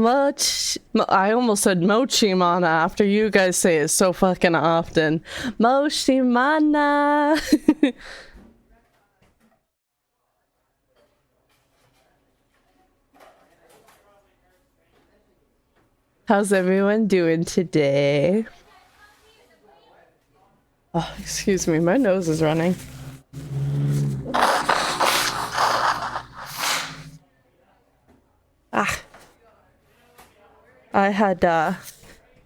I almost said mochi mana after you guys say it so fucking often. Mochi mana. How's everyone doing today? Oh, excuse me, my nose is running. I had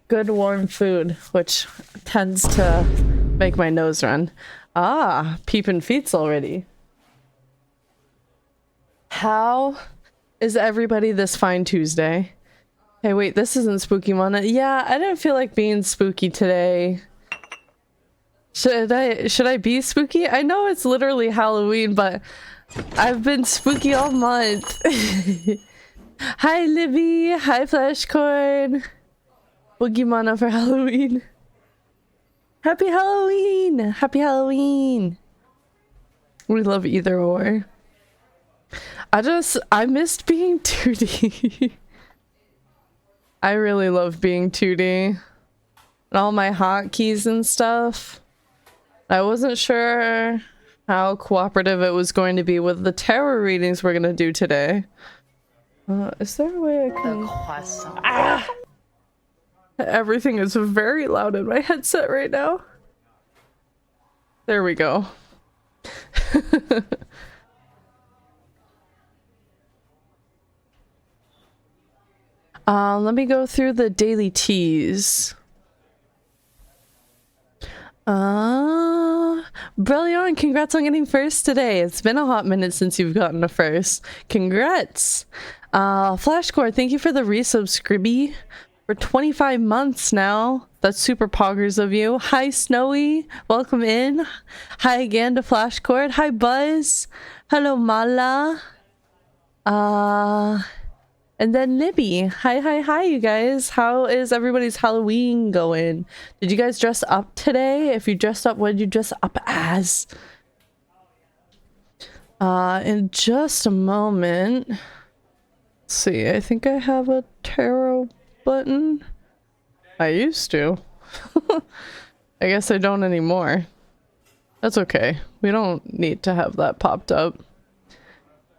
good warm food, which tends to make my nose run. Peeping feets already. How is everybody this fine Tuesday? Hey, wait, this isn't spooky mana. Yeah, I didn't feel like being spooky today. Should I be spooky? I know it's literally Halloween, but I've been spooky all month. Hi, Libby. Hi, Flashcorn. Boogie mana for Halloween. Happy Halloween! Happy Halloween! We love either or. I missed being 2D. I really love being 2D. And all my hotkeys and stuff. I wasn't sure how cooperative it was going to be with the tarot readings we're gonna do today. Is there a way I can... Everything is very loud in my headset right now. There we go. Let me go through the daily teas. Brilliant, congrats on getting first today. It's been a hot minute since you've gotten a first. Congrats. Flashcore, thank you for the resub, Scribby. For 25 months now. That's super poggers of you. Hi, Snowy. Welcome in. Hi again to Flashcore. Hi, Buzz. Hello, Mala. And then Libby. Hi, you guys. How is everybody's Halloween going? Did you guys dress up today? If you dressed up, what did you dress up as? In just a moment. Let's see, I think I have a tarot button. I used to. I guess I don't anymore. That's okay. We don't need to have that popped up.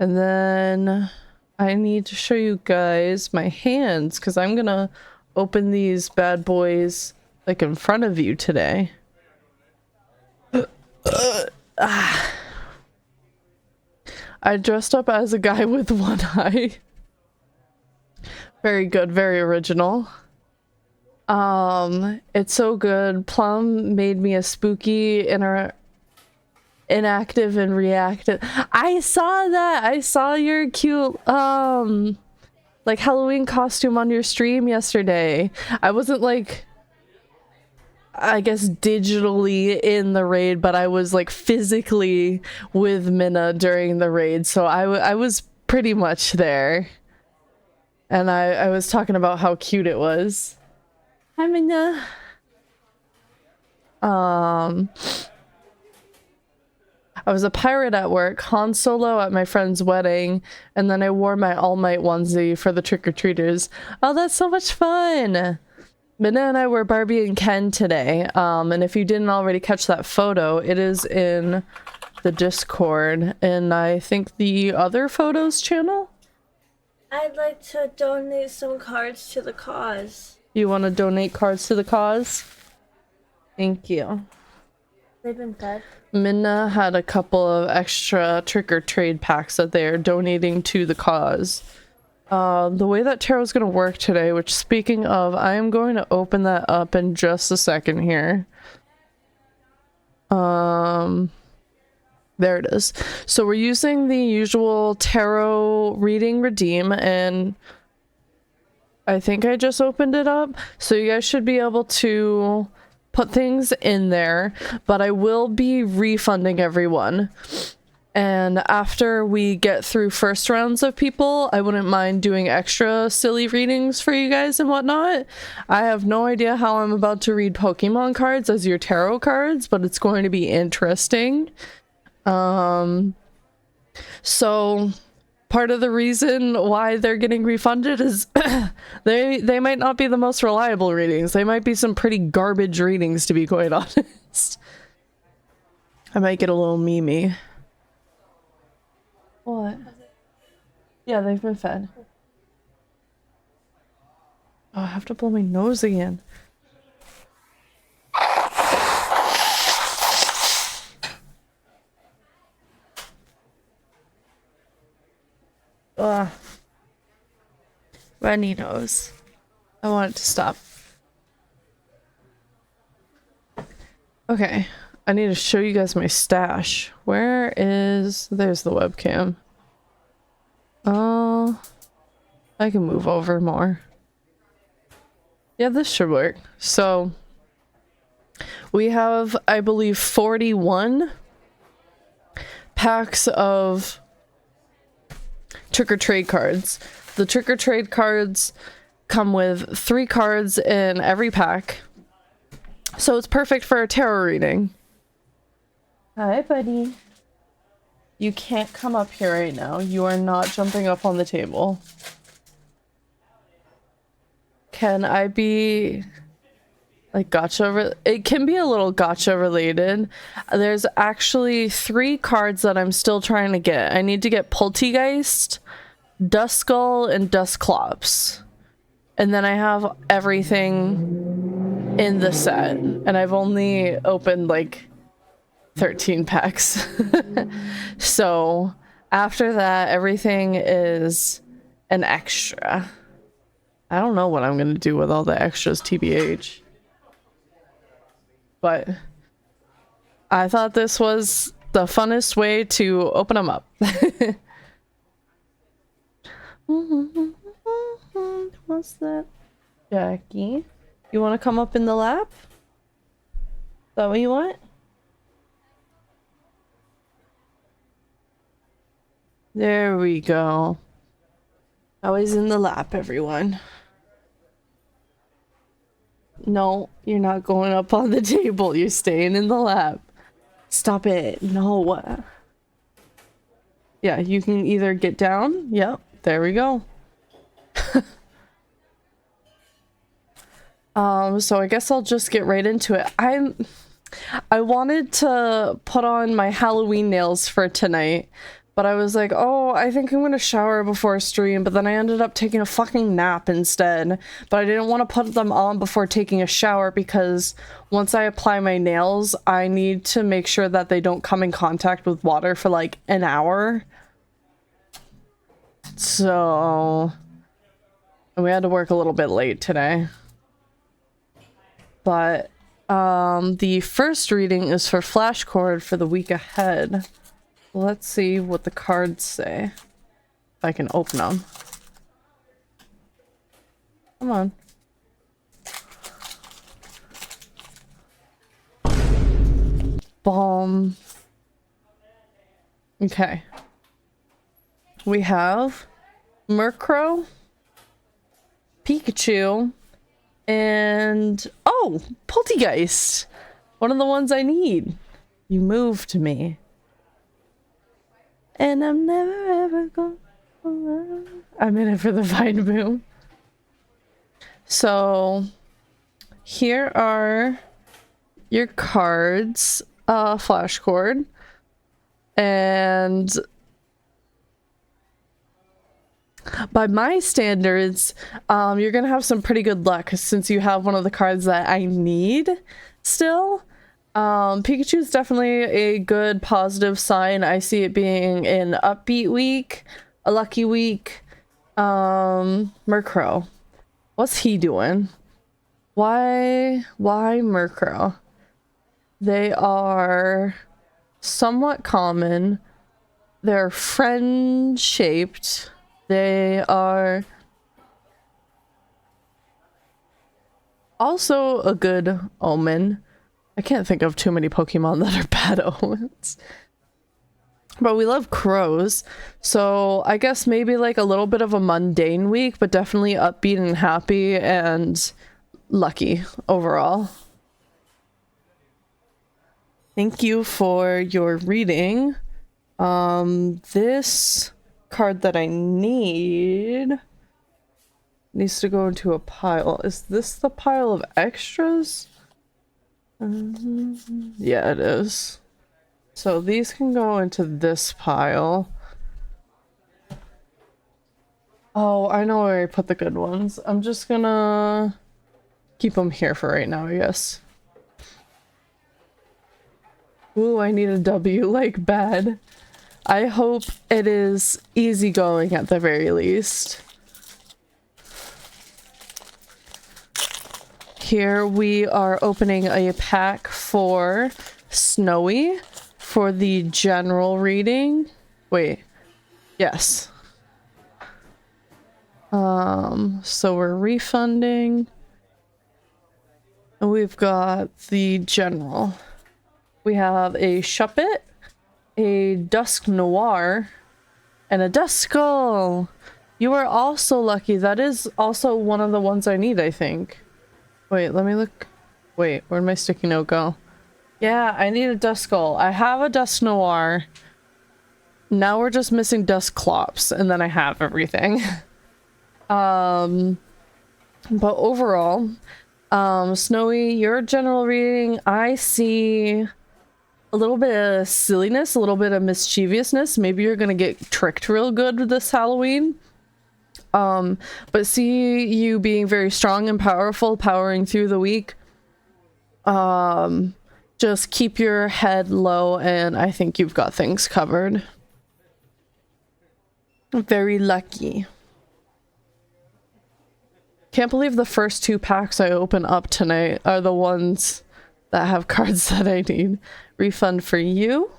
And then I need to show you guys my hands because I'm gonna open these bad boys like in front of you today. I dressed up as a guy with one eye. Very good, very original. It's so good. Plum made me a spooky inactive and reactive. I saw that. I saw your cute like Halloween costume on your stream yesterday. I wasn't like, I guess, digitally in the raid, but I was like physically with Minna during the raid, so I was pretty much there. And I was talking about how cute it was. Hi, Minna. I was a pirate at work, Han Solo at my friend's wedding, and then I wore my All Might onesie for the trick-or-treaters. Oh, that's so much fun! Minna and I were Barbie and Ken today, and if you didn't already catch that photo, it is in the Discord, and I think the other photos channel? I'd like to donate some cards to the cause. You want to donate cards to the cause? Thank you. They've been fed. Minna had a couple of extra trick-or-trade packs that they are donating to the cause. The way that tarot's gonna work today, which speaking of, I am going to open that up in just a second here. There it is. So we're using the usual tarot reading redeem, and I think I just opened it up. So you guys should be able to put things in there, but I will be refunding everyone. And after we get through first rounds of people, I wouldn't mind doing extra silly readings for you guys and whatnot. I have no idea how I'm about to read Pokemon cards as your tarot cards, but it's going to be interesting. So part of the reason why they're getting refunded is they might not be the most reliable readings. They might be some pretty garbage readings, to be quite honest. I might get a little memey. What? Yeah, they've been fed. Oh, I have to blow my nose again. Ugh. Runny nose. I want it to stop. Okay. I need to show you guys my stash. Where is... There's the webcam. I can move over more. Yeah, this should work. So, we have, I believe, 41 packs of trick-or-trade cards. The trick-or-trade cards come with 3 cards in every pack. So it's perfect for a tarot reading. Hi, buddy. You can't come up here right now. You are not jumping up on the table. Can I be like gotcha? It can be a little gotcha related. There's actually 3 cards that I'm still trying to get. I need to get Poltergeist, Duskull, and Dusclops. And then I have everything in the set. And I've only opened like 13 packs. So after that, everything is an extra. I don't know what I'm gonna do with all the extras, TBH. But I thought this was the funnest way to open them up. What's that? Jackie, you want to come up in the lap? Is that what you want? There we go. Always in the lap, everyone. No, you're not going up on the table. You're staying in the lap. Stop it. No. Yeah, you can either get down. Yep, there we go. So I guess I'll just get right into it. I wanted to put on my Halloween nails for tonight, but I was like, oh, I think I'm gonna shower before stream, but then I ended up taking a fucking nap instead. But I didn't want to put them on before taking a shower because once I apply my nails, I need to make sure that they don't come in contact with water for like an hour. So... and we had to work a little bit late today. But the first reading is for Flashcord for the week ahead. Let's see what the cards say. If I can open them. Come on. Bomb. Okay. We have Murkrow, Pikachu, and oh, Poltergeist. One of the ones I need. You moved me. And I'm never ever going. I'm in it for the vine boom. So here are your cards, Flashcord, and by my standards, you're gonna have some pretty good luck since you have one of the cards that I need still. Pikachu is definitely a good positive sign. I see it being an upbeat week, a lucky week. Murkrow, what's he doing? Why Murkrow? They are somewhat common. They're friend-shaped. They are also a good omen. I can't think of too many Pokemon that are bad omens. But we love crows, so I guess maybe like a little bit of a mundane week, but definitely upbeat and happy and lucky overall. Thank you for your reading. This card that I need needs to go into a pile. Is this the pile of extras? Yeah, it is. So these can go into this pile. Oh, I know where I put the good ones. I'm just gonna keep them here for right now, I guess. Ooh, I need a W, like, bad. I hope it is easygoing at the very least. Here we are opening a pack for Snowy for the general reading. Wait. Yes. So we're refunding. And we've got the general. We have a Shuppet, a Dusk Noir, and a Duskull. You are also lucky. That is also one of the ones I need, I think. Wait, let me look. Wait, where'd my sticky note go? Yeah, I need a Duskull. I have a Dusk Noir. Now we're just missing Dusclops, and then I have everything. But overall, Snowy, your general reading, I see a little bit of silliness, a little bit of mischievousness. Maybe you're gonna get tricked real good this Halloween. But see you being very strong and powerful, powering through the week. Just keep your head low, and I think you've got things covered. Very lucky. Can't believe the first 2 packs I open up tonight are the ones that have cards that I need. Refund for you.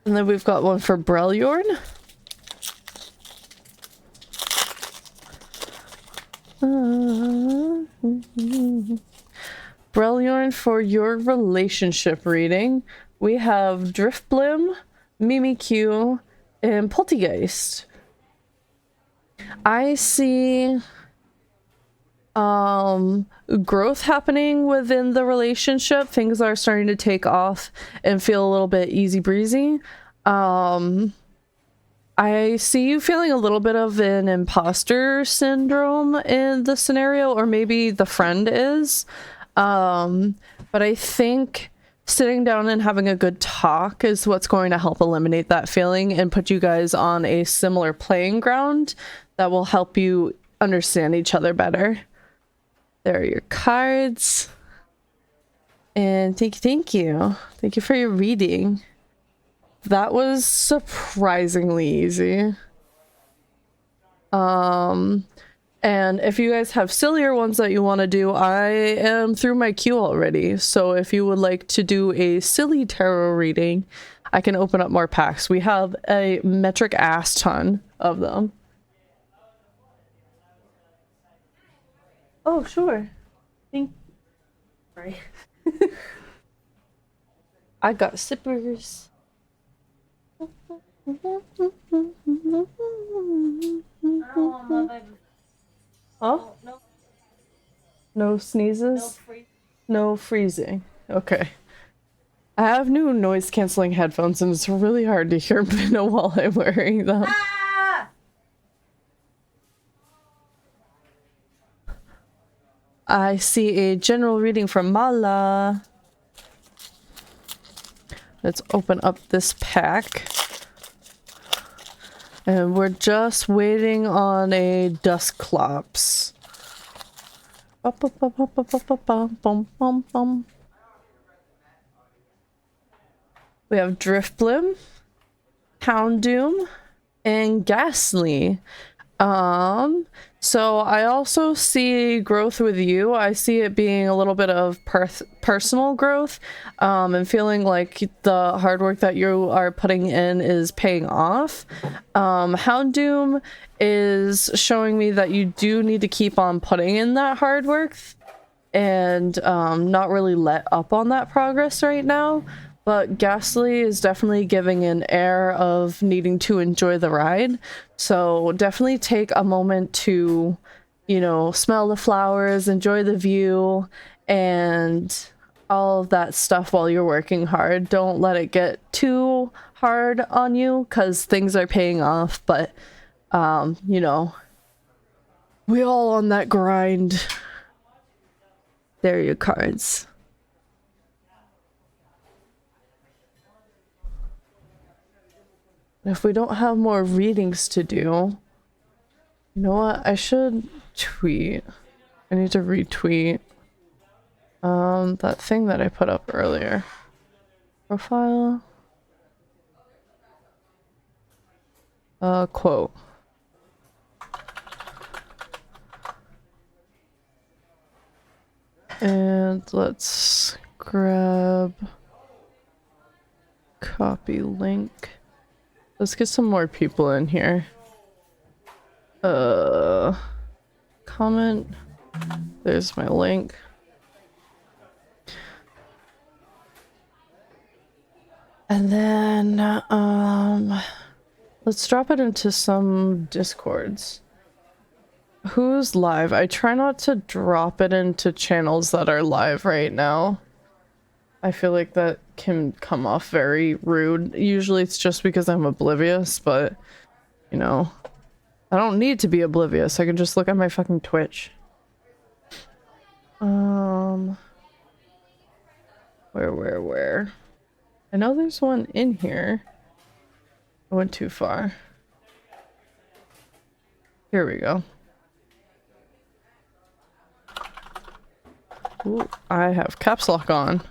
And then we've got one for Breljorn. Breljorn, for your relationship reading, we have Driftblim, Mimikyu, and Poltergeist. I see growth happening within the relationship. Things are starting to take off and feel a little bit easy breezy. I see you feeling a little bit of an imposter syndrome in the scenario, or maybe the friend is. But I think sitting down and having a good talk is what's going to help eliminate that feeling and put you guys on a similar playing ground that will help you understand each other better. There are your cards. And thank you. Thank you for your reading. That was surprisingly easy. And if you guys have sillier ones that you want to do, I am through my queue already. So if you would like to do a silly tarot reading, I can open up more packs. We have a metric ass ton of them. Oh, sure. Sorry. I got sippers. Oh? No sneezes? No freezing. Okay. I have new noise canceling headphones and it's really hard to hear Minna while I'm wearing them. I see a general reading from Mala. Let's open up this pack. And we're just waiting on a Dusclops. We have Driftblim, Houndoom, and Ghastly. So I also see growth with you. I see it being a little bit of personal growth, and feeling like the hard work that you are putting in is paying off. Houndoom is showing me that you do need to keep on putting in that hard work and not really let up on that progress right now. But Ghastly is definitely giving an air of needing to enjoy the ride. So definitely take a moment to, you know, smell the flowers, enjoy the view, and all of that stuff while you're working hard. Don't let it get too hard on you because things are paying off, but you know, we all on that grind. There are your cards. If we don't have more readings to do, you know what? I should tweet. I need to retweet that thing that I put up earlier. Profile. Quote. And let's grab copy link. Let's get some more people in here. Comment. There's my link. And then, let's drop it into some Discords. Who's live? I try not to drop it into channels that are live right now. I feel like that can come off very rude. Usually it's just because I'm oblivious, but, you know, I don't need to be oblivious. I can just look at my fucking Twitch. Where? I know there's one in here. I went too far. Here we go. Ooh, I have caps lock on.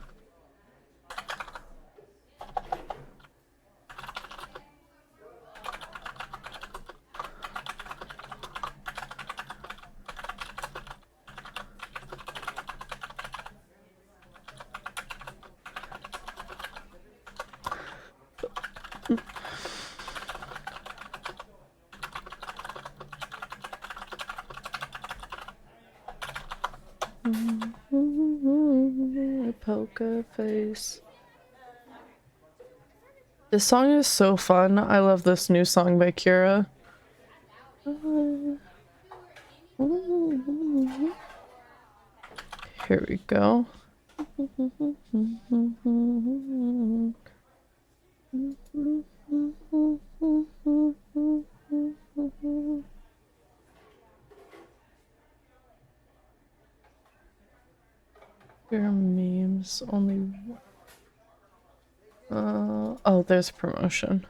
Poker face. This song is so fun. I love this new song by Kira. Here we go. There are memes only. Oh, there's promotion.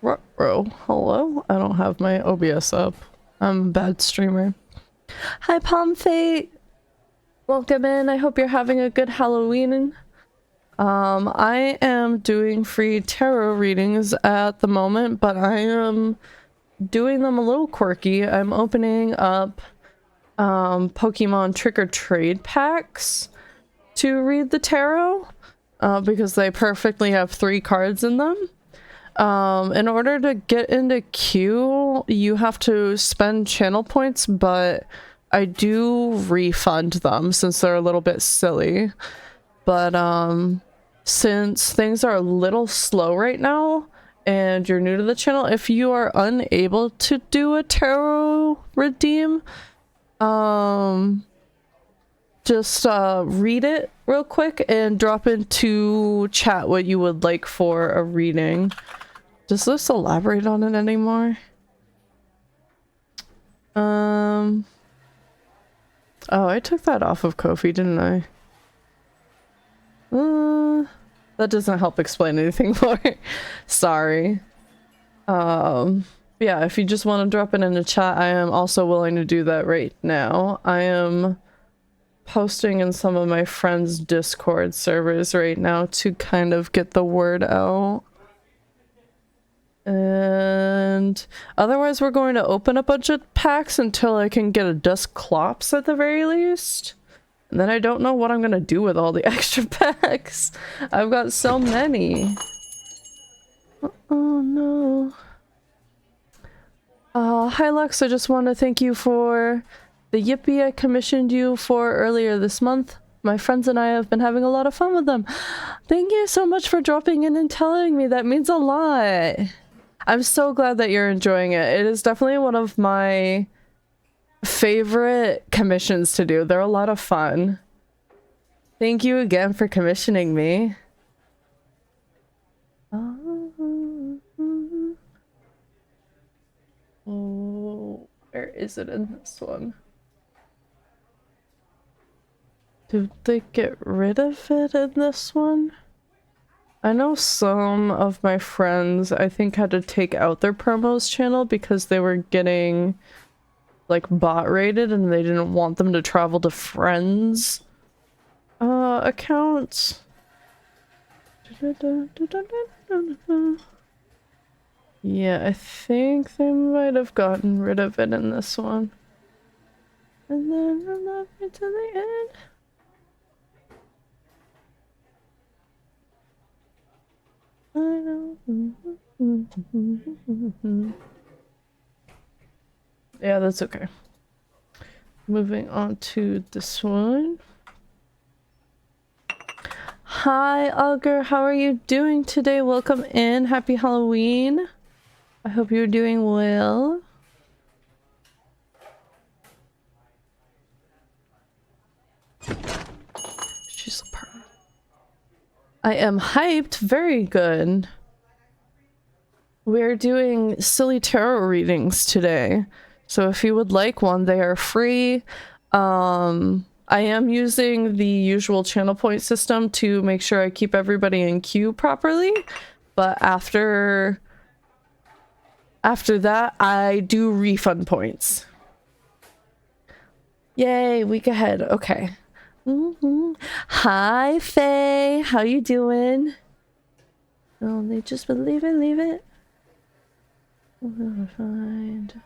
Ruh-roh. Hello? I don't have my OBS up. I'm a bad streamer. Hi, Palm Fate! Welcome in. I hope you're having a good Halloween. I am doing free tarot readings at the moment, but I am doing them a little quirky. I'm opening up Pokemon Trick or Trade packs to read the tarot because they perfectly have 3 cards in them. In order to get into queue, you have to spend channel points, but I do refund them since they're a little bit silly. But since things are a little slow right now and you're new to the channel, if you are unable to do a tarot redeem, just read it real quick and drop into chat what you would like for a reading. Does this elaborate on it anymore? Oh, I took that off of Ko-fi, didn't I? That doesn't help explain anything more. Sorry. Yeah, if you just want to drop it in the chat, I am also willing to do that right now. I am posting in some of my friends' Discord servers right now to kind of get the word out. And otherwise we're going to open a bunch of packs until I can get a Dusclops at the very least. And then I don't know what I'm gonna do with all the extra packs. I've got so many. Oh no. Hi Lux, I just want to thank you for the Yippee I commissioned you for earlier this month. My friends and I have been having a lot of fun with them. Thank you so much for dropping in and telling me. That means a lot. I'm so glad that you're enjoying it. It is definitely one of my favorite commissions to do. They're a lot of fun. Thank you again for commissioning me. Oh, where is it in this one? Did they get rid of it in this one? I know some of my friends, I think, had to take out their promos channel because they were getting like bot rated and they didn't want them to travel to friends accounts. Yeah, I think they might have gotten rid of it in this one. And then I love you to the end. I know. Yeah, that's okay. Moving on to this one. Hi, Augur. How are you doing today? Welcome in. Happy Halloween. I hope you're doing well. She's a pro. I am hyped. Very good. We're doing silly tarot readings today. So if you would like one, they are free. I am using the usual channel point system to make sure I keep everybody in queue properly. But after that, I do refund points. Yay, week ahead. Okay. Hi, Faye. How you doing? Oh, they just believe it, leave it. Find.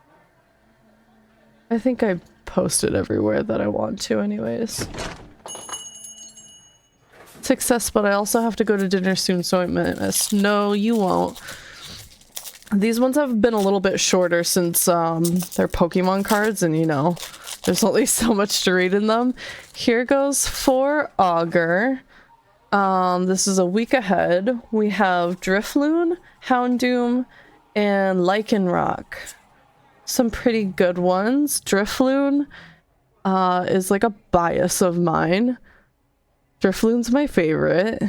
I think I posted everywhere that I want to anyways. Success, but I also have to go to dinner soon, so I might miss. No, you won't. These ones have been a little bit shorter since they're Pokemon cards and you know, there's only so much to read in them. Here goes for Augur. This is a week ahead. We have Drifloon, Houndoom, and Lycanroc. Some pretty good ones. Drifloon is like a bias of mine. Drifloon's my favorite.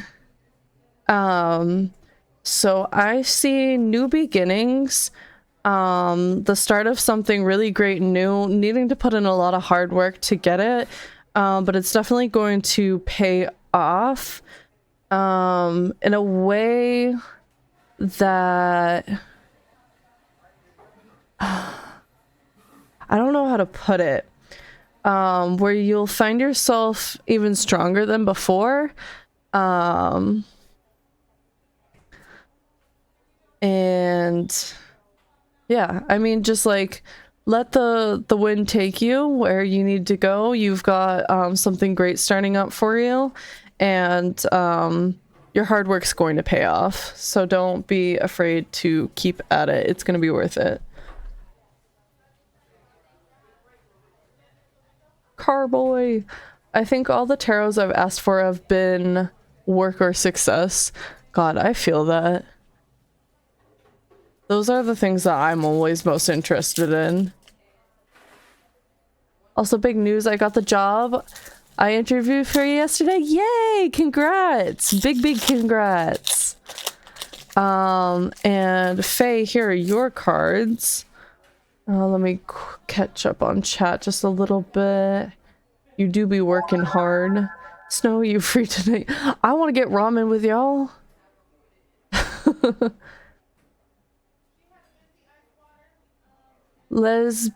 So I see new beginnings, the start of something really great new, needing to put in a lot of hard work to get it, but it's definitely going to pay off in a way that I don't know how to put it, where you'll find yourself even stronger than before. And yeah, I mean, just like let the wind take you where you need to go. You've got something great starting up for you, and your hard work's going to pay off. So don't be afraid to keep at it. It's going to be worth it. Carboy. I think all the tarots I've asked for have been work or success. God, I feel that. Those are the things that I'm always most interested in. Also, big news, I got the job I interviewed for yesterday. Yay! Congrats! Big congrats! And Faye, here are your cards. Let me catch up on chat just a little bit. You do be working hard. Snow, you free tonight? I want to get ramen with y'all. Lesbu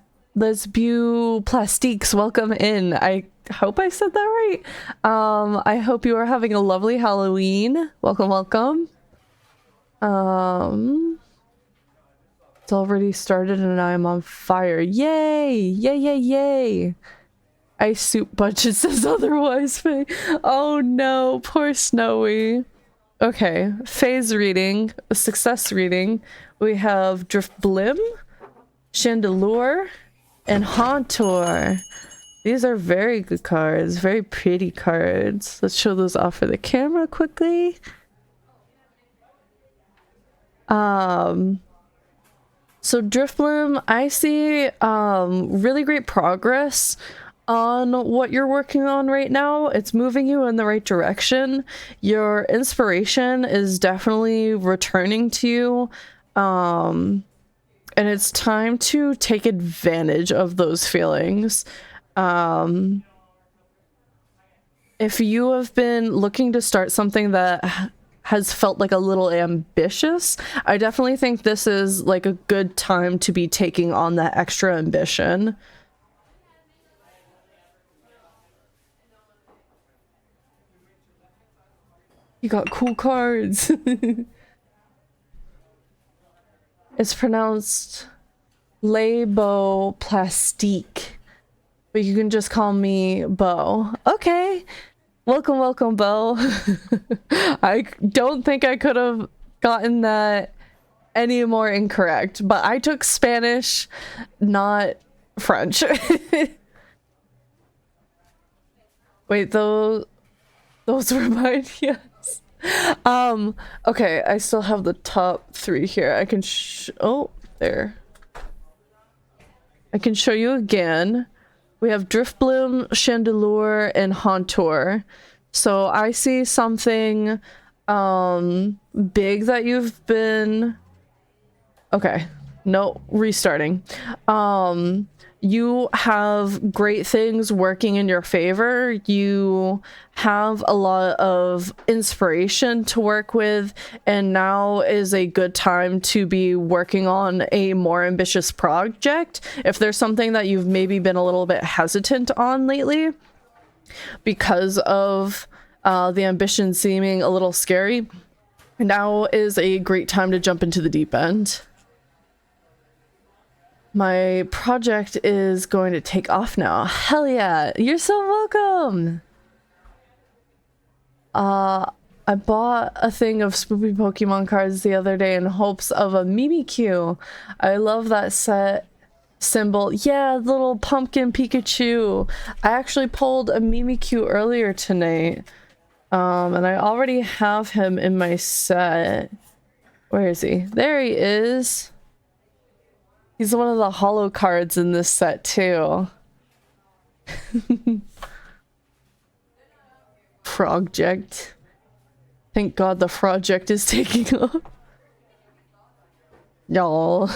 Plastiques, welcome in. I hope I said that right. I hope you are having a lovely Halloween. Welcome. It's already started and I am on fire. Yay! Yay! Ice soup budget says otherwise, Faye. Oh no, poor Snowy. Okay, Faye's reading, a success reading. We have Drift Blim, Chandelure, and Hauntor. These are very good cards, very pretty cards. Let's show those off for the camera quickly. So Driftbloom, I see really great progress on what you're working on right now. It's moving you in the right direction. Your inspiration is definitely returning to you. And it's time to take advantage of those feelings. If you have been looking to start something that has felt like a little ambitious, I definitely think this is like a good time to be taking on that extra ambition. You got cool cards. It's pronounced Labo Plastique, but you can just call me Bo. Okay. Welcome, welcome, Bo. I don't think I could have gotten that any more incorrect, but I took Spanish, not French. Wait, those were mine, yes. Okay, I still have the top 3 here. I can oh, there. I can show you again. We have Driftbloom, Chandelure, and Hauntor. So I see something big that you've been... Okay, no, restarting. You have great things working in your favor. You have a lot of inspiration to work with, and now is a good time to be working on a more ambitious project. If there's something that you've maybe been a little bit hesitant on lately because of the ambition seeming a little scary, now is a great time to jump into the deep end. My project is going to take off now. Hell yeah! You're so welcome! I bought a thing of spoopy Pokemon cards the other day in hopes of a Mimikyu. I love that set symbol. Yeah, little pumpkin Pikachu. I actually pulled a Mimikyu earlier tonight. And I already have him in my set. Where is he? There he is. He's one of the holo cards in this set too. Project. Thank God the project is taking off. Y'all.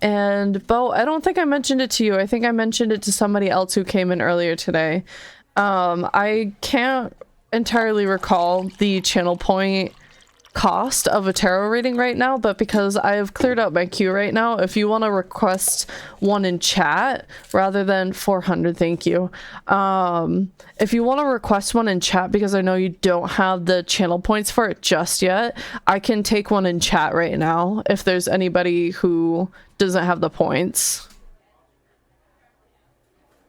And Bo, I don't think I mentioned it to you. I think I mentioned it to somebody else who came in earlier today. I can't entirely recall the channel point cost of a tarot reading right now, but because I have cleared out my queue right now, if you want to request one in chat rather than 400, thank you. If you want to request one in chat, because I know you don't have the channel points for it just yet, I can take one in chat right now if there's anybody who doesn't have the points.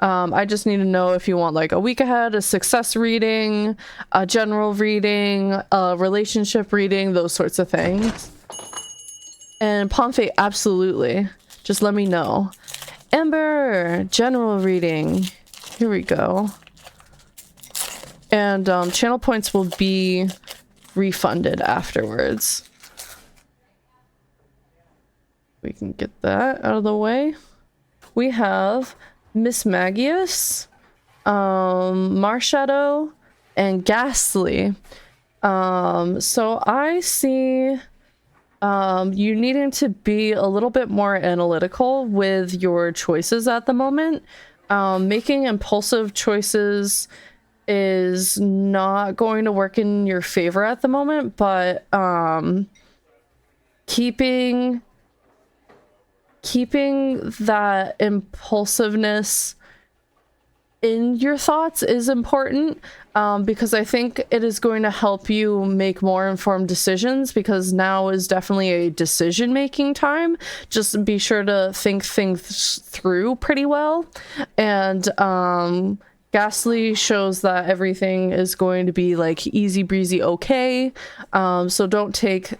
I just need to know if you want like a week ahead, a success reading, a general reading, a relationship reading, those sorts of things. And Pomfey, absolutely. Just let me know. Ember, general reading. Here we go. And channel points will be refunded afterwards. We can get that out of the way. We have Miss Magius, Marshadow, and Ghastly. So I see you needing to be a little bit more analytical with your choices at the moment. Making impulsive choices is not going to work in your favor at the moment, but keeping that impulsiveness in your thoughts is important, because I think it is going to help you make more informed decisions, because now is definitely a decision-making time. Just be sure to think things through pretty well, and Ghastly shows that everything is going to be like easy breezy okay. So don't take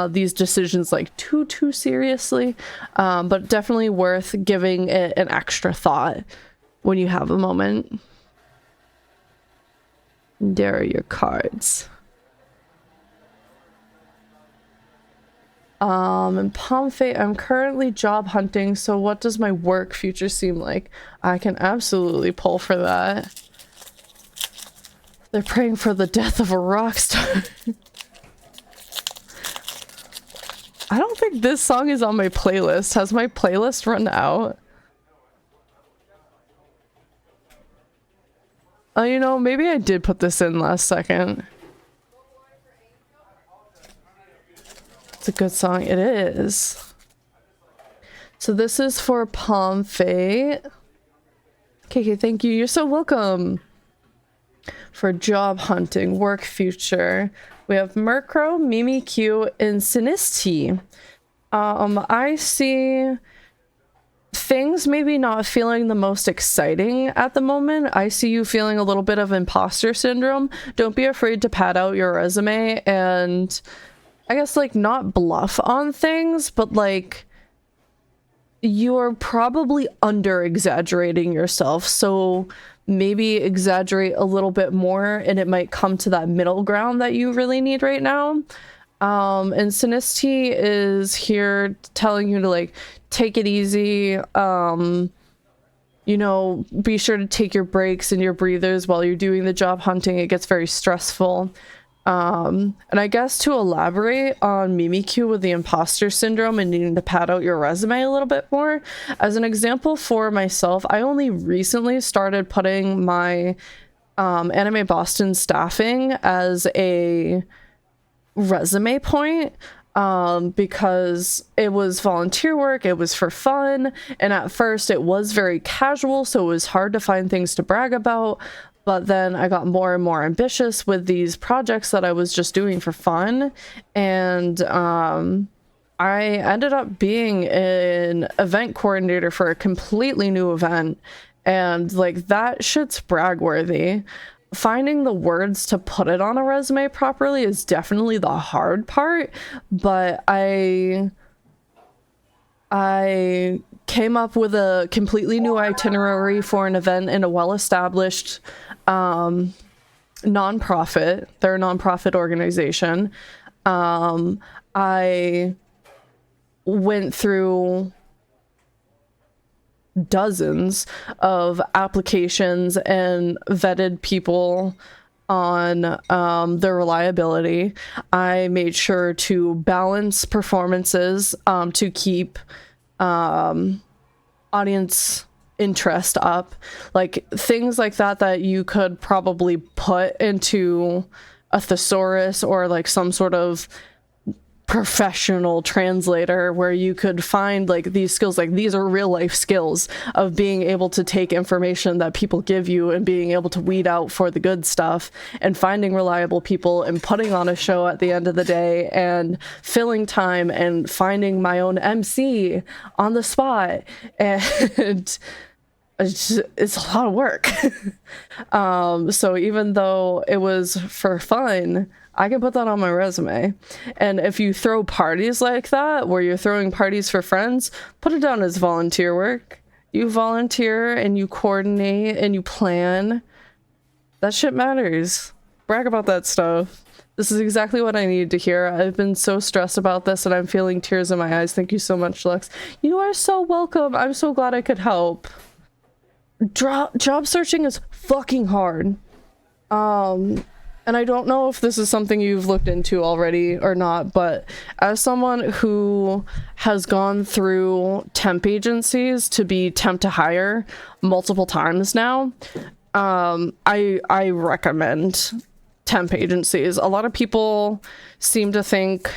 these decisions like too seriously, but definitely worth giving it an extra thought when you have a moment. There are your cards. And Pomfey, I'm currently job hunting, so what does my work future seem like? I can absolutely pull for that. They're praying for the death of a rock star. I don't think this song is on my playlist. Has my playlist run out? Oh, you know, maybe I did put this in last second. It's a good song. It is. So this is for Pomfey. KK, thank you. You're so welcome. For job hunting, work future, we have Murkrow, Mimikyu, and Sinistea. I see things maybe not feeling the most exciting at the moment. I see you feeling a little bit of imposter syndrome. Don't be afraid to pad out your resume and I guess like not bluff on things, but like you're probably under exaggerating yourself. So maybe exaggerate a little bit more and it might come to that middle ground that you really need right now. And Sinistea is here telling you to like take it easy. You know, be sure to take your breaks and your breathers while you're doing the job hunting. It gets very stressful. And I guess to elaborate on Mimikyu with the imposter syndrome and needing to pad out your resume a little bit more, as an example for myself, I only recently started putting my Anime Boston staffing as a resume point because it was volunteer work, it was for fun, and at first it was very casual, so it was hard to find things to brag about. But then I got more and more ambitious with these projects that I was just doing for fun. And I ended up being an event coordinator for a completely new event. And like that shit's brag worthy. Finding the words to put it on a resume properly is definitely the hard part. But I came up with a completely new itinerary for an event in a well-established nonprofit. They're a nonprofit organization. I went through dozens of applications and vetted people on their reliability. I made sure to balance performances to keep audience interest up, like things like that you could probably put into a thesaurus or like some sort of professional translator where you could find like these skills. Like these are real life skills of being able to take information that people give you and being able to weed out for the good stuff and finding reliable people and putting on a show at the end of the day and filling time and finding my own MC on the spot. And it's a lot of work. So even though it was for fun, I can put that on my resume. And if you throw parties like that, where you're throwing parties for friends, put it down as volunteer work. You volunteer and you coordinate and you plan. That shit matters. Brag about that stuff. This is exactly what I needed to hear. I've been so stressed about this and I'm feeling tears in my eyes. Thank you so much, Lux. You are so welcome. I'm so glad I could help. Job searching is fucking hard. And I don't know if this is something you've looked into already or not, but as someone who has gone through temp agencies to be temp to hire multiple times now, I recommend temp agencies. A lot of people seem to think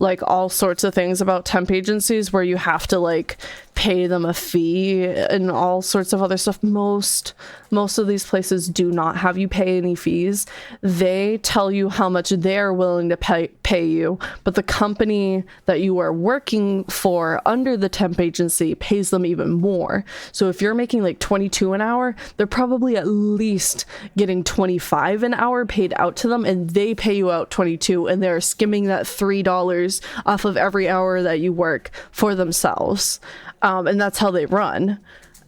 like all sorts of things about temp agencies where you have to like pay them a fee and all sorts of other stuff. Most of these places do not have you pay any fees. They tell you how much they're willing to pay you, but the company that you are working for under the temp agency pays them even more. So if you're making like 22 an hour, they're probably at least getting 25 an hour paid out to them, and they pay you out 22, and they're skimming that $3 off of every hour that you work for themselves. And that's how they run.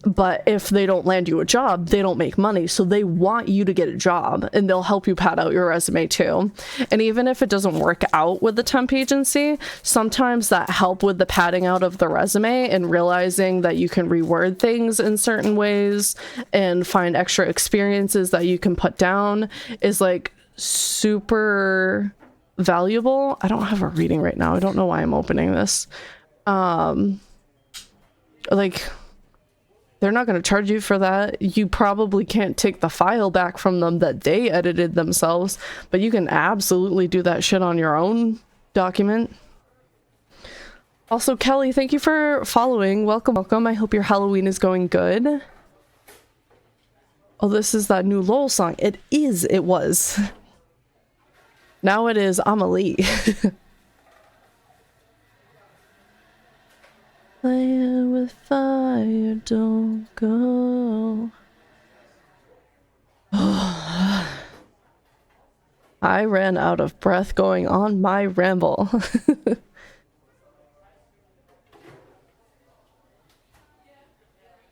But if they don't land you a job, they don't make money. So they want you to get a job, and they'll help you pad out your resume too. And even if it doesn't work out with the temp agency, sometimes that help with the padding out of the resume and realizing that you can reword things in certain ways and find extra experiences that you can put down is like super valuable. I don't have a reading right now. I don't know why I'm opening this. Like, they're not going to charge you for that. You probably can't take the file back from them that they edited themselves, but you can absolutely do that shit on your own document. Also, Kelly, thank you for following. Welcome. I hope your Halloween is going good. Oh, this is that new Lowell song. It was. Now it is Amelie. Playing with fire, don't go. I ran out of breath going on my ramble.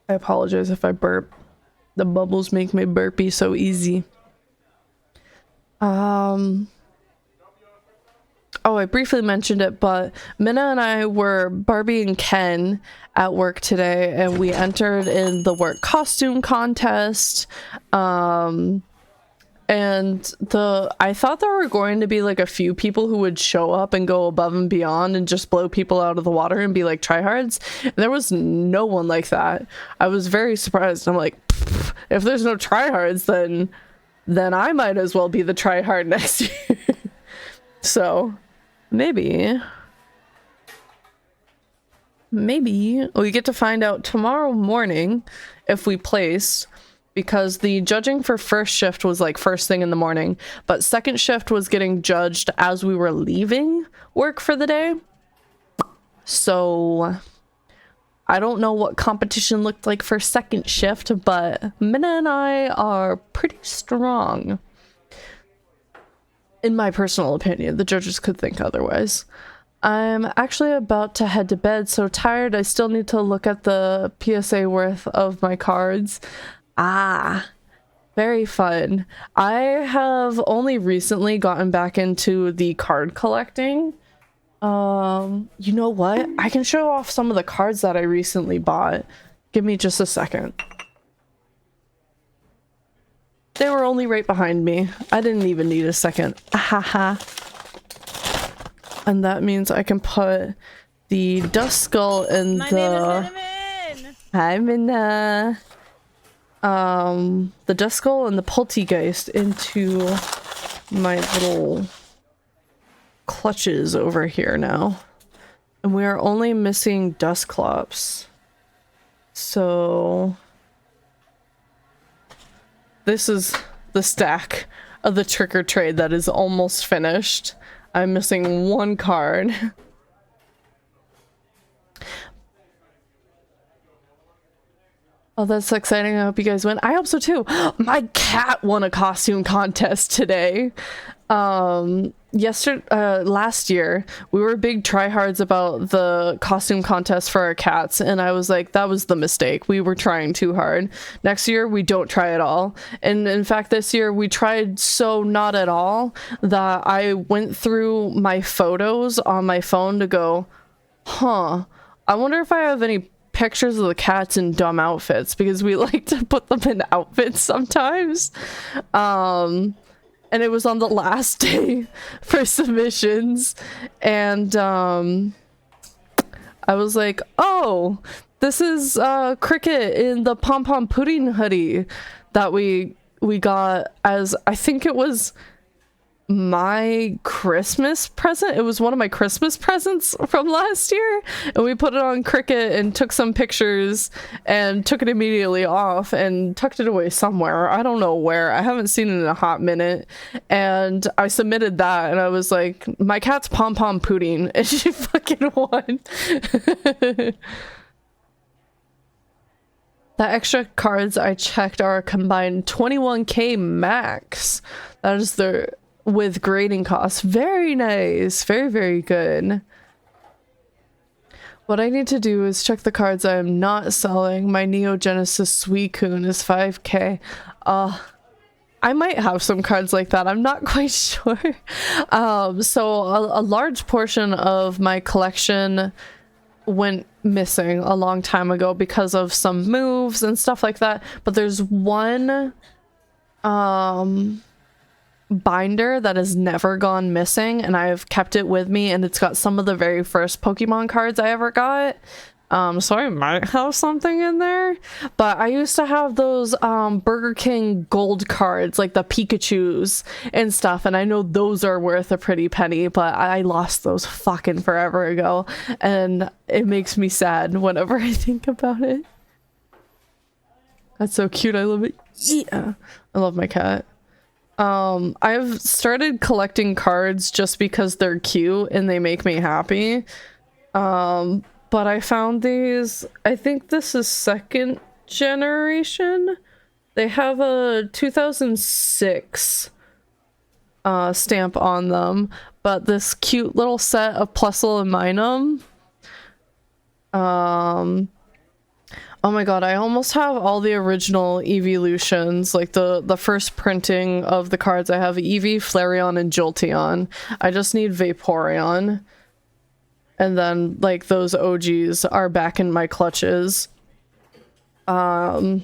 I apologize if I burp. The bubbles make me burpy so easy. Oh, I briefly mentioned it, but Minna and I were Barbie and Ken at work today, and we entered in the work costume contest. And I thought there were going to be like a few people who would show up and go above and beyond and just blow people out of the water and be like tryhards. And there was no one like that. I was very surprised. I'm like, if there's no tryhards, then I might as well be the tryhard next year. So maybe we get to find out tomorrow morning if we place, because the judging for first shift was like first thing in the morning, but second shift was getting judged as we were leaving work for the day. So I don't know what competition looked like for second shift, but Minna and I are pretty strong. In my personal opinion, the judges could think otherwise. I'm actually about to head to bed, so tired I still need to look at the PSA worth of my cards. Ah, very fun. I have only recently gotten back into the card collecting. You know what? I can show off some of the cards that I recently bought. Give me just a second. They were only right behind me. I didn't even need a second. Ahaha. And that means I can put the dust skull and My name is Cinnamon! Hi, Minna. The dust skull and the poltergeist into my little clutches over here now. And we are only missing Dustclops. So this is the stack of the trick or trade that is almost finished. I'm missing one card. Oh, that's exciting. I hope you guys win. I hope so too. My cat won a costume contest today. Last year, we were big tryhards about the costume contest for our cats, and I was like, that was the mistake. We were trying too hard. Next year, we don't try at all. And in fact, this year, we tried so not at all that I went through my photos on my phone to go, I wonder if I have any pictures of the cats in dumb outfits, because we like to put them in outfits sometimes. And it was on the last day for submissions, and I was like, oh, this is Cricket in the pom pom pudding hoodie that we got as, I think it was my Christmas present. It was one of my Christmas presents from last year, and we put it on Cricut and took some pictures and took it immediately off and tucked it away somewhere. I don't know where. I haven't seen it in a hot minute, and I submitted that, and I was like, my cat's pom pom pudding, and she fucking won. The extra cards I checked are a combined 21k max. That is the with grading costs. Very nice. Very, very good. What I need to do is check the cards I am not selling. My Neo Genesis Suicune is 5k. I might have some cards like that. I'm not quite sure. So a large portion of my collection went missing a long time ago because of some moves and stuff like that. But there's one binder that has never gone missing, and I've kept it with me, and it's got some of the very first Pokemon cards I ever got. So I might have something in there. But I used to have those Burger King gold cards, like the Pikachus and stuff, and I know those are worth a pretty penny, but I lost those fucking forever ago, and it makes me sad whenever I think about it. That's so cute. I love it. Yeah. I love my cat. I've started collecting cards just because they're cute and they make me happy. But I found these, I think this is second generation. They have a 2006 stamp on them, but this cute little set of Plusle and Minum. Oh my god, I almost have all the original Evolutions, like the first printing of the cards. I have Eevee, Flareon, and Jolteon. I just need Vaporeon. And then, like, those OGs are back in my clutches. You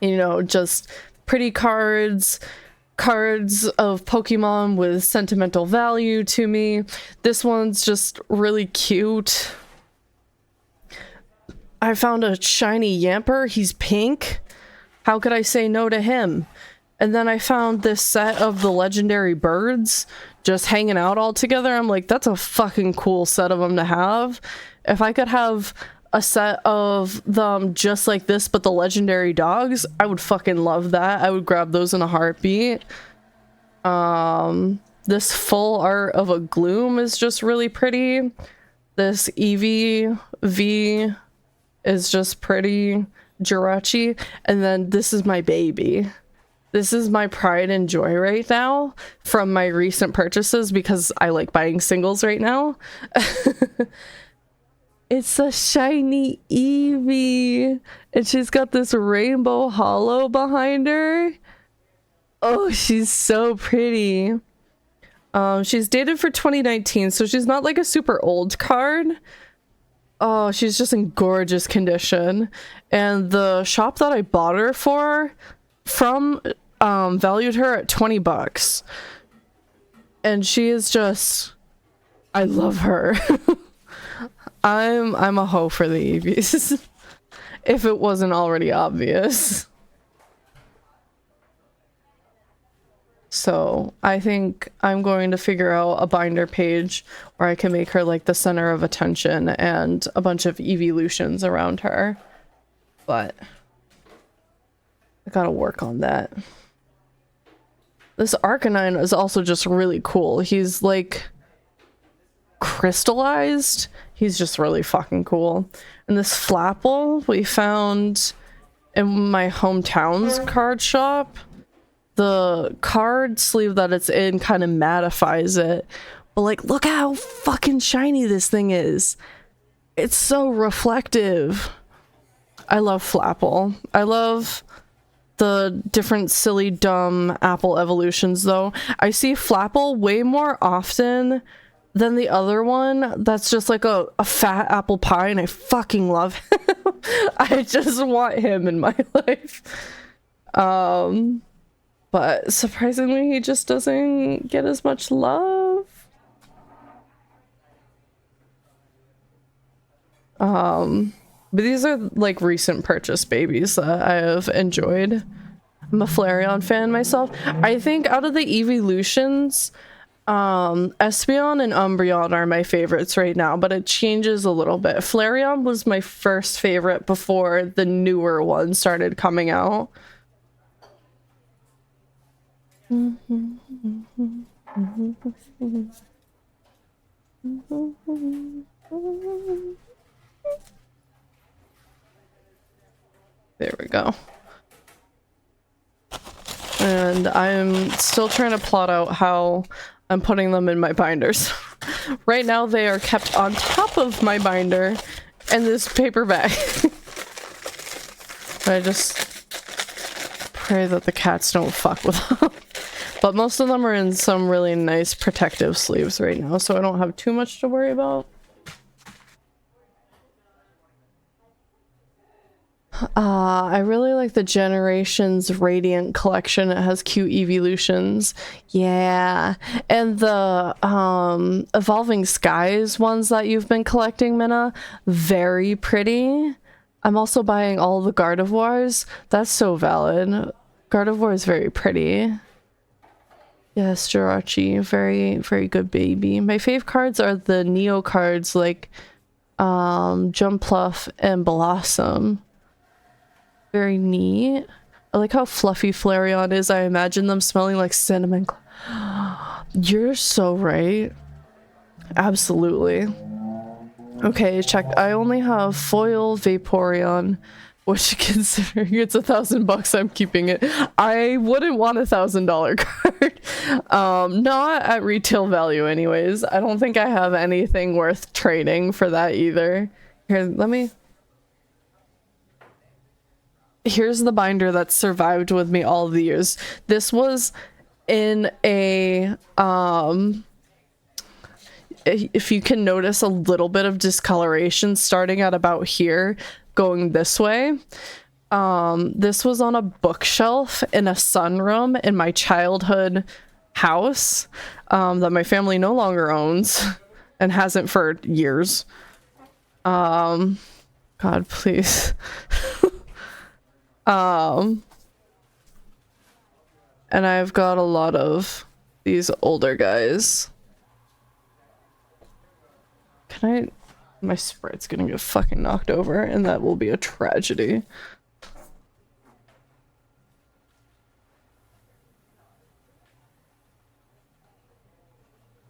know, just pretty cards of Pokemon with sentimental value to me. This one's just really cute. I found a shiny Yamper. He's pink. How could I say no to him? And then I found this set of the legendary birds just hanging out all together. I'm like, that's a fucking cool set of them to have. If I could have a set of them just like this, but the legendary dogs, I would fucking love that. I would grab those in a heartbeat. This full art of a Gloom is just really pretty. This Eevee V is just pretty. Jirachi. And then this is my baby. This is my pride and joy right now from my recent purchases, because I like buying singles right now. It's a shiny Eevee, and she's got this rainbow hollow behind her. Oh, she's so pretty. She's dated for 2019, so she's not like a super old card. Oh, she's just in gorgeous condition. And the shop that I bought her from valued her at $20. And she is just, I love her. I'm a hoe for the EVs. If it wasn't already obvious. So I think I'm going to figure out a binder page where I can make her like the center of attention and a bunch of evolutions around her. But I gotta work on that. This Arcanine is also just really cool. He's like crystallized. He's just really fucking cool. And this Flapple we found in my hometown's card shop. The card sleeve that it's in kind of mattifies it. But like, look how fucking shiny this thing is. It's so reflective. I love Flapple. I love the different silly dumb apple evolutions though. I see Flapple way more often than the other one that's just like a fat apple pie, and I fucking love him. I just want him in my life. But surprisingly, he just doesn't get as much love. But these are like recent purchase babies that I have enjoyed. I'm a Flareon fan myself. I think out of the evolutions, Espeon and Umbreon are my favorites right now, but it changes a little bit. Flareon was my first favorite before the newer ones started coming out. There we go. And I'm still trying to plot out how I'm putting them in my binders. Right now they are kept on top of my binder in this paper bag. I just pray that the cats don't fuck with them. But most of them are in some really nice protective sleeves right now, so I don't have too much to worry about. I really like the Generations Radiant collection. It has cute evolutions. Yeah. And the Evolving Skies ones that you've been collecting, Minna, very pretty. I'm also buying all the Gardevoirs. That's so valid. Gardevoir is very pretty. Yes, Jirachi, very, very good baby. My fave cards are the Neo cards like Jumpluff and Blossom. Very neat. I like how fluffy Flareon is. I imagine them smelling like cinnamon. You're so right. Absolutely. Okay, check. I only have foil Vaporeon, which considering it's $1,000, I'm keeping it. I wouldn't want $1,000 card. Not at retail value anyways. I don't think I have anything worth trading for that either. Here, let me... Here's the binder that survived with me all the years. This was in a if you can notice a little bit of discoloration starting at about here going this way. This was on a bookshelf in a sunroom in my childhood house that my family no longer owns and hasn't for years. God, please. And I've got a lot of these older guys. Can I... My Sprite's gonna get fucking knocked over, and that will be a tragedy.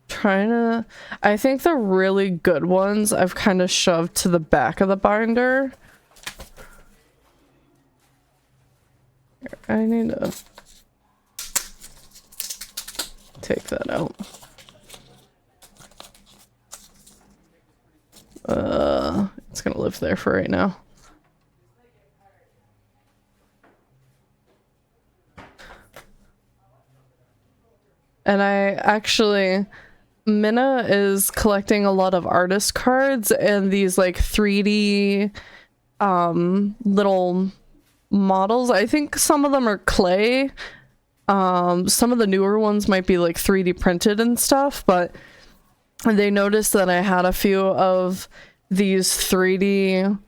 Trying to... I think the really good ones I've kind of shoved to the back of the binder. I need to take that out. It's gonna live there for right now. And I actually, Minna is collecting a lot of artist cards and these like 3D little models. I think some of them are clay. Some of the newer ones might be like 3D printed and stuff, but they noticed that I had a few of these 3D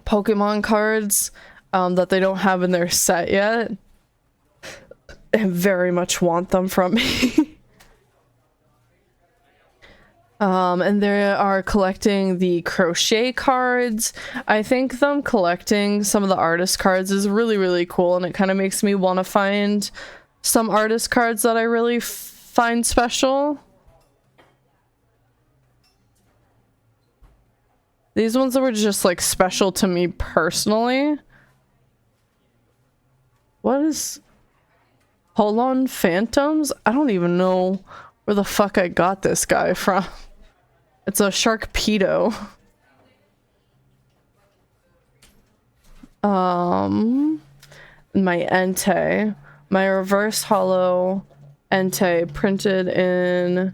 Pokemon cards that they don't have in their set yet. I very much want them from me. And they are collecting the crochet cards. I think them collecting some of the artist cards is really, really cool, and it kind of makes me want to find some artist cards that I really find special. These ones that were just like special to me personally. What is... Holon Phantoms? I don't even know where the fuck I got this guy from. It's a Sharkpedo. My Entei. My reverse hollow Entei printed in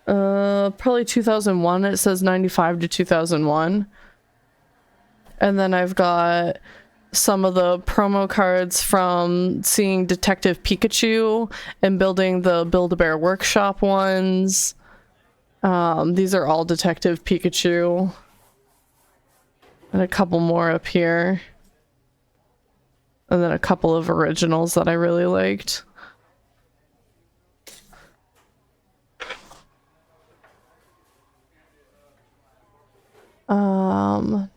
probably 2001. It says 95 to 2001. And then I've got some of the promo cards from seeing Detective Pikachu and building the Build-A-Bear Workshop ones. These are all Detective Pikachu. And a couple more up here. And then a couple of originals that I really liked.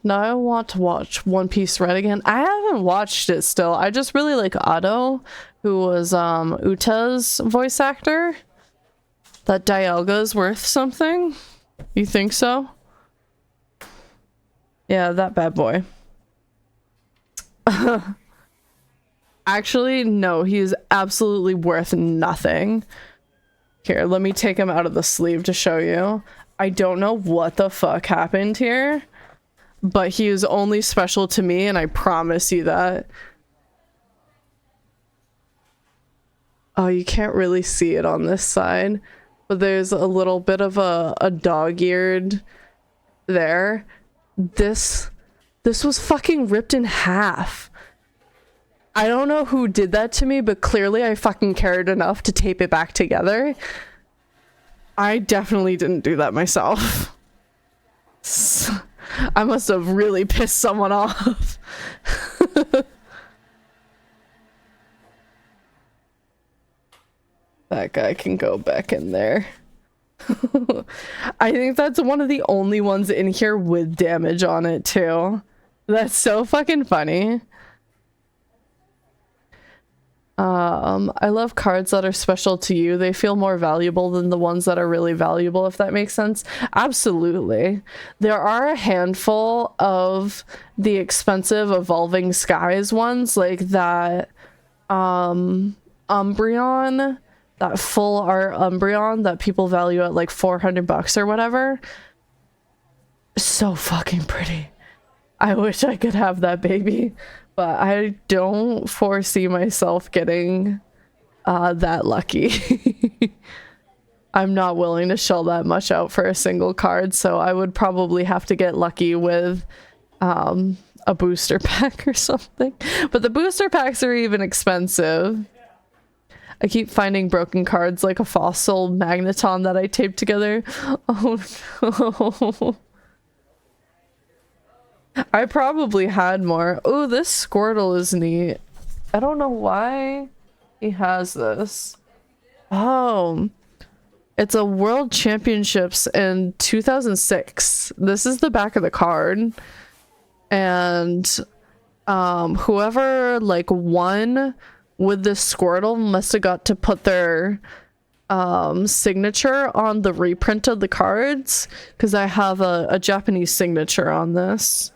Now I want to watch One Piece Red again. I haven't watched it still. I just really like Otto, who was Uta's voice actor. That Dialga's worth something? You think so? Yeah, that bad boy. Actually, no, he is absolutely worth nothing. Here, let me take him out of the sleeve to show you. I don't know what the fuck happened here, but he is only special to me, and I promise you that. Oh, you can't really see it on this side, but there's a little bit of a dog-eared there. This was fucking ripped in half. I don't know who did that to me, but clearly I fucking cared enough to tape it back together. I definitely didn't do that myself. I must have really pissed someone off. That guy can go back in there. I think that's one of the only ones in here with damage on it too. That's so fucking funny. I love cards that are special to you. They feel more valuable than the ones that are really valuable, if that makes sense. Absolutely. There are a handful of the expensive Evolving Skies ones, like that Umbreon, that full art Umbreon that people value at like $400 or whatever. So fucking pretty. I wish I could have that baby. But I don't foresee myself getting that lucky. I'm not willing to shell that much out for a single card, so I would probably have to get lucky with a booster pack or something. But the booster packs are even expensive. I keep finding broken cards like a fossil magneton that I taped together. Oh no. I probably had more. Oh, this Squirtle is neat. I don't know why he has this. Oh, it's a World Championships in 2006. This is the back of the card. And whoever like won with this Squirtle must have got to put their signature on the reprint of the cards, because I have a Japanese signature on this.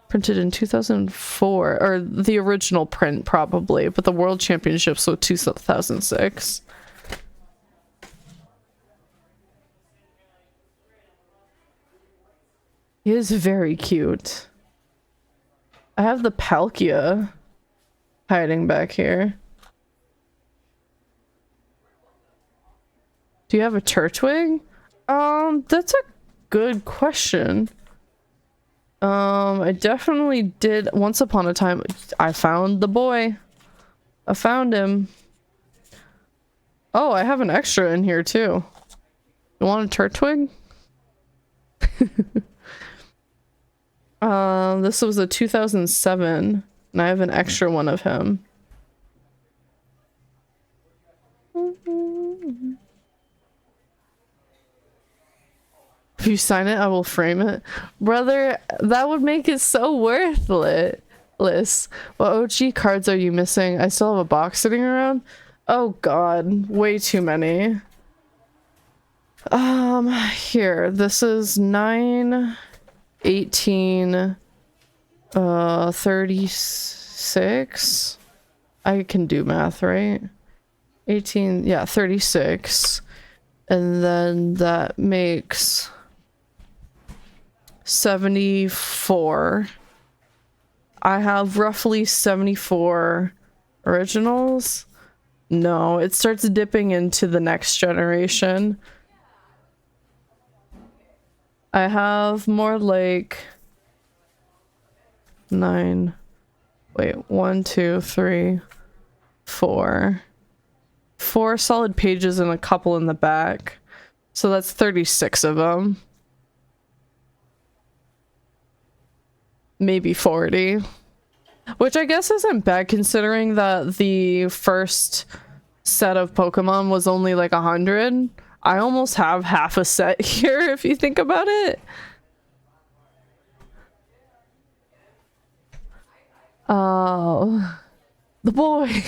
Printed in 2004, or the original print probably, but the World Championships was 2006. He is very cute. I have the Palkia hiding back here. Do you have a Turtwig? That's a good question. I definitely did. Once upon a time, I found the boy. I found him. Oh, I have an extra in here too. You want a Turtwig? This was a 2007, and I have an extra one of him. If you sign it, I will frame it. Brother, that would make it so worthless. What OG cards are you missing? I still have a box sitting around. Oh god, way too many. Here, this is 9, 18, 36. I can do math, right? 18, yeah, 36. And then that makes 74. I have roughly 74 originals. No, it starts dipping into the next generation. I have more like 9. Wait, 1, 2, 3, 4. 4 solid pages and a couple in the back. So that's 36 of them. Maybe 40. Which I guess isn't bad considering that the first set of Pokemon was only like 100. I almost have half a set here if you think about it. Oh, the boy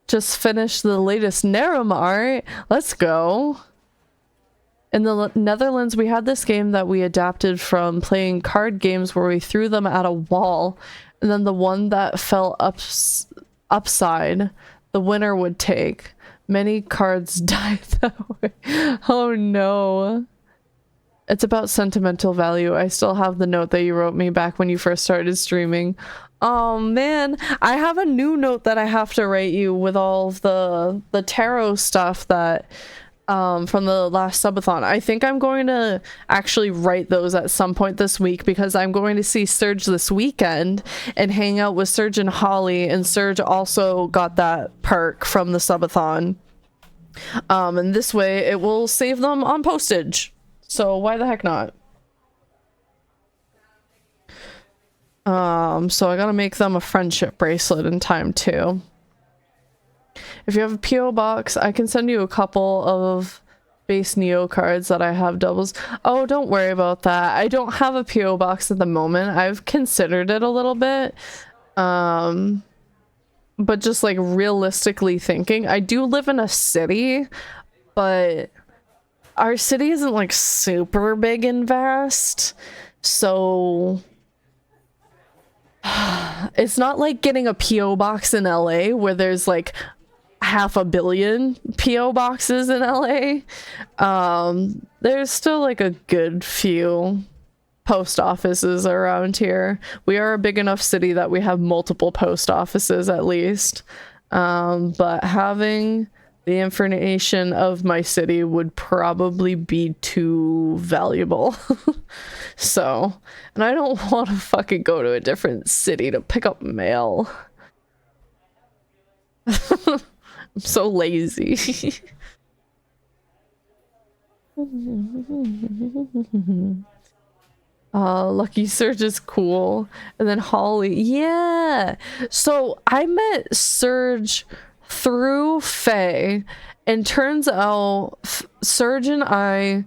just finished the latest Narum art. Let's go. In the Netherlands, we had this game that we adapted from playing card games where we threw them at a wall, and then the one that fell upside, the winner would take. Many cards died that way. Oh no. It's about sentimental value. I still have the note that you wrote me back when you first started streaming. Oh man, I have a new note that I have to write you with all of the tarot stuff that from the last subathon. I think I'm going to actually write those at some point this week because I'm going to see Serge this weekend and hang out with Serge and Holly, and Serge also got that perk from the subathon. And this way it will save them on postage. So why the heck not? So I gotta make them a friendship bracelet in time too. If you have a PO box, I can send you a couple of base Neo cards that I have doubles. Oh, don't worry about that. I don't have a PO box at the moment. I've considered it a little bit. But just like realistically thinking, I do live in a city, but our city isn't like super big and vast. So it's not like getting a PO box in LA where there's like 500 million PO boxes in LA. There's still like a good few post offices around here. We are a big enough city that we have multiple post offices at least. But having the information of my city would probably be too valuable. So, and I don't want to fucking go to a different city to pick up mail. I'm so lazy. Lucky Surge is cool. And then Holly. Yeah. So I met Surge through Faye, and turns out Surge and I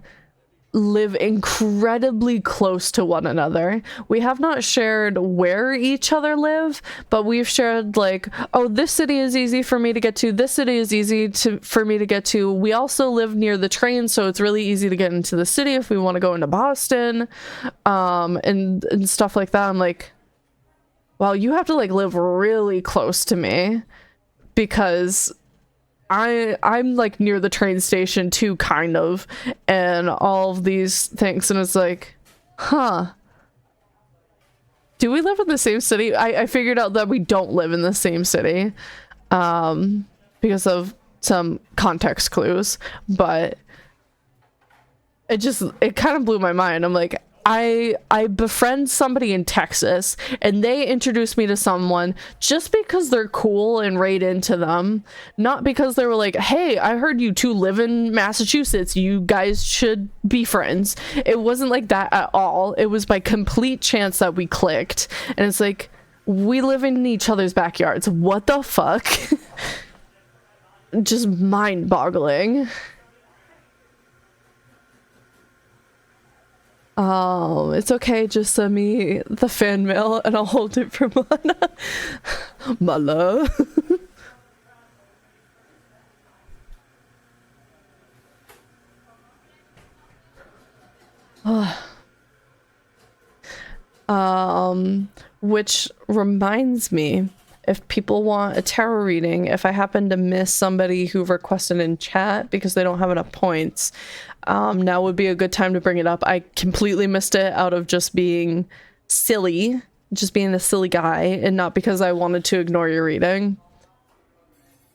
live incredibly close to one another. We have not shared where each other live, but we've shared like, oh, this city is easy for me to get to, this city is easy for me to get to. We also live near the train, so it's really easy to get into the city if we want to go into Boston, and stuff like that. I'm like, well, you have to like live really close to me because I'm like near the train station too, kind of, and all of these things, and it's like, huh, do we live in the same city? I figured out that we don't live in the same city because of some context clues, but it kind of blew my mind. I'm like, I befriend somebody in Texas and they introduced me to someone just because they're cool and right into them, not because they were like, hey, I heard you two live in Massachusetts, you guys should be friends. It wasn't like that at all. It was by complete chance that we clicked, and it's like, we live in each other's backyards. What the fuck? Just mind-boggling. It's okay, just send me the fan mail and I'll hold it for Mana. My love. Which reminds me, if people want a tarot reading, if I happen to miss somebody who requested in chat because they don't have enough points, now would be a good time to bring it up. I completely missed it out of just being silly, just being a silly guy, and not because I wanted to ignore your reading.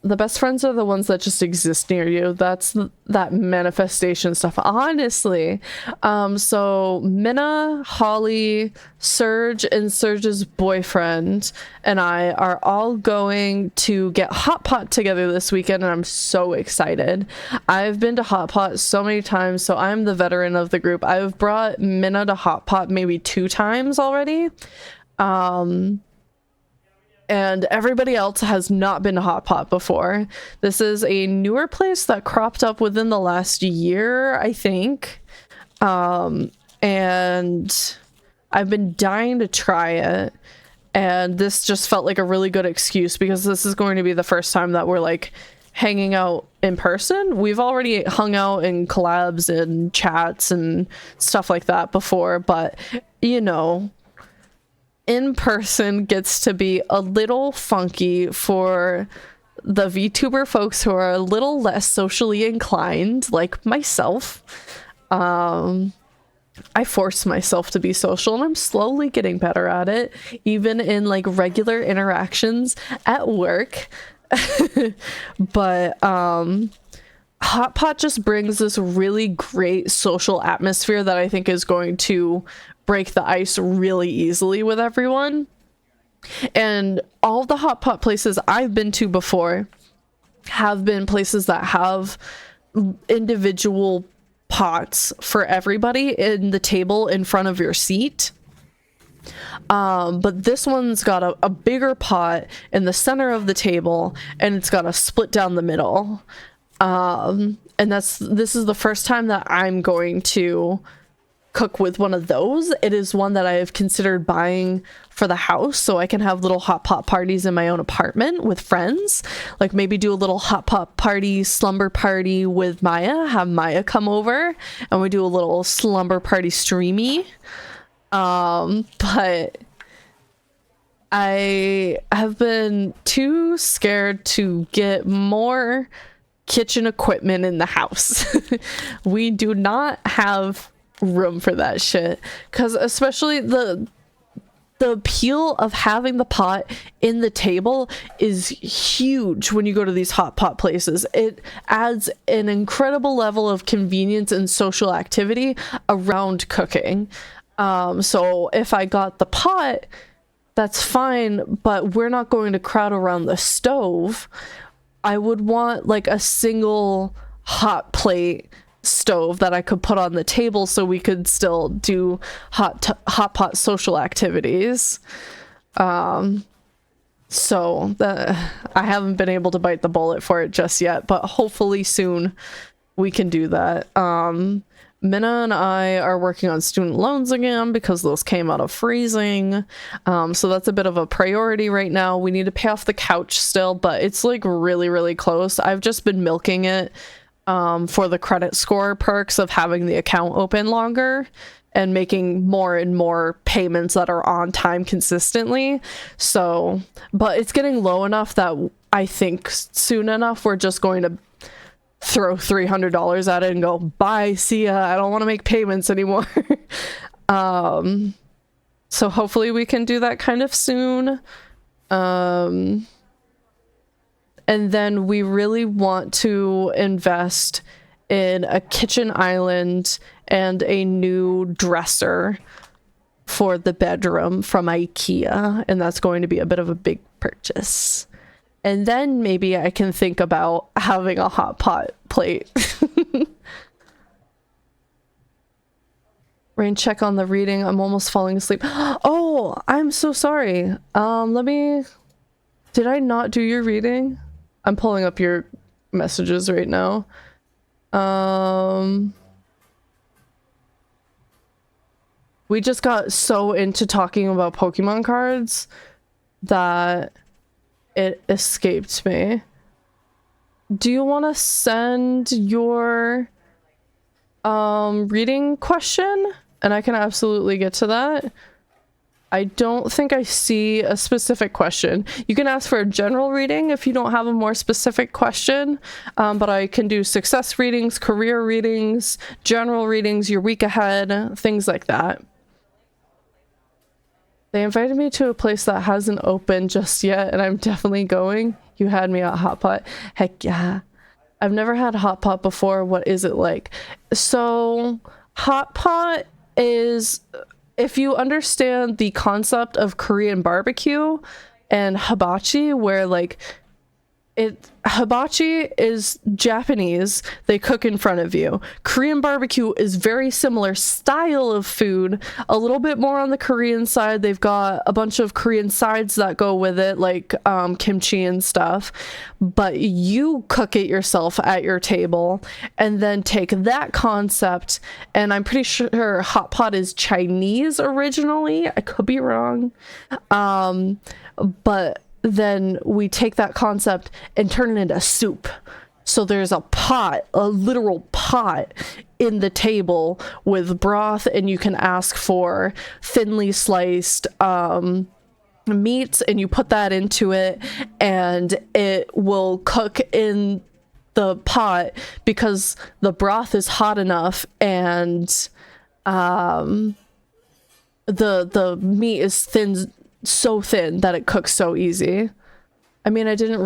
The best friends are the ones that just exist near you. That's that manifestation stuff, honestly. So Minna, Holly, Serge, and Serge's boyfriend and I are all going to get Hot Pot together this weekend, and I'm so excited. I've been to Hot Pot so many times, so I'm the veteran of the group. I've brought Minna to Hot Pot maybe 2 times already. and everybody else has not been to Hot Pot before. This is a newer place that cropped up within the last year, I think. And I've been dying to try it. And this just felt like a really good excuse because this is going to be the first time that we're like hanging out in person. We've already hung out in collabs and chats and stuff like that before, but you know, in person gets to be a little funky for the VTuber folks who are a little less socially inclined, like myself. I force myself to be social and I'm slowly getting better at it, even in like regular interactions at work. But Hot Pot just brings this really great social atmosphere that I think is going to break the ice really easily with everyone. And all the Hot Pot places I've been to before have been places that have individual pots for everybody in the table in front of your seat. But this one's got a bigger pot in the center of the table, and it's got a split down the middle. And this is the first time that I'm going to cook with one of those. It is one that I have considered buying for the house so I can have little hot pot parties in my own apartment with friends. Like maybe do a little hot pot party, slumber party with Maya, have Maya come over and we do a little slumber party streamy. But I have been too scared to get more kitchen equipment in the house. We do not have room for that shit, because especially the appeal of having the pot in the table is huge when you go to these hot pot places. It adds an incredible level of convenience and social activity around cooking. So if I got the pot, that's fine, but we're not going to crowd around the stove. I would want like a single hot plate stove that I could put on the table so we could still do hot pot social activities. So I haven't been able to bite the bullet for it just yet, but hopefully soon we can do that. Minna and I are working on student loans again because those came out of freezing. So that's a bit of a priority right now. We need to pay off the couch still, but it's like really, really close. I've just been milking it for the credit score perks of having the account open longer and making more and more payments that are on time consistently. So, but it's getting low enough that I think soon enough we're just going to throw $300 at it and go, bye, see ya, I don't want to make payments anymore. So hopefully we can do that kind of soon. And then we really want to invest in a kitchen island and a new dresser for the bedroom from IKEA. And that's going to be a bit of a big purchase. And then maybe I can think about having a hot pot plate. Rain, check on the reading. I'm almost falling asleep. Oh, I'm so sorry. Did I not do your reading? I'm pulling up your messages right now. We just got so into talking about Pokemon cards that it escaped me. Do you want to send your reading question? And I can absolutely get to that. I don't think I see a specific question. You can ask for a general reading if you don't have a more specific question, but I can do success readings, career readings, general readings, your week ahead, things like that. They invited me to a place that hasn't opened just yet, and I'm definitely going. You had me at Hot Pot. Heck yeah. I've never had Hot Pot before. What is it like? So, Hot Pot is, if you understand the concept of Korean barbecue and hibachi, where like Hibachi is Japanese. They cook in front of you. Korean barbecue is very similar style of food, a little bit more on the Korean side. They've got a bunch of Korean sides that go with it, like kimchi and stuff, but you cook it yourself at your table and then take that concept, and I'm pretty sure hot pot is Chinese originally. I could be wrong, but then we take that concept and turn it into soup. So there's a pot, a literal pot in the table with broth, and you can ask for thinly sliced meats, and you put that into it, and it will cook in the pot because the broth is hot enough, and the meat is thin, so thin that it cooks so easy. I mean, I didn't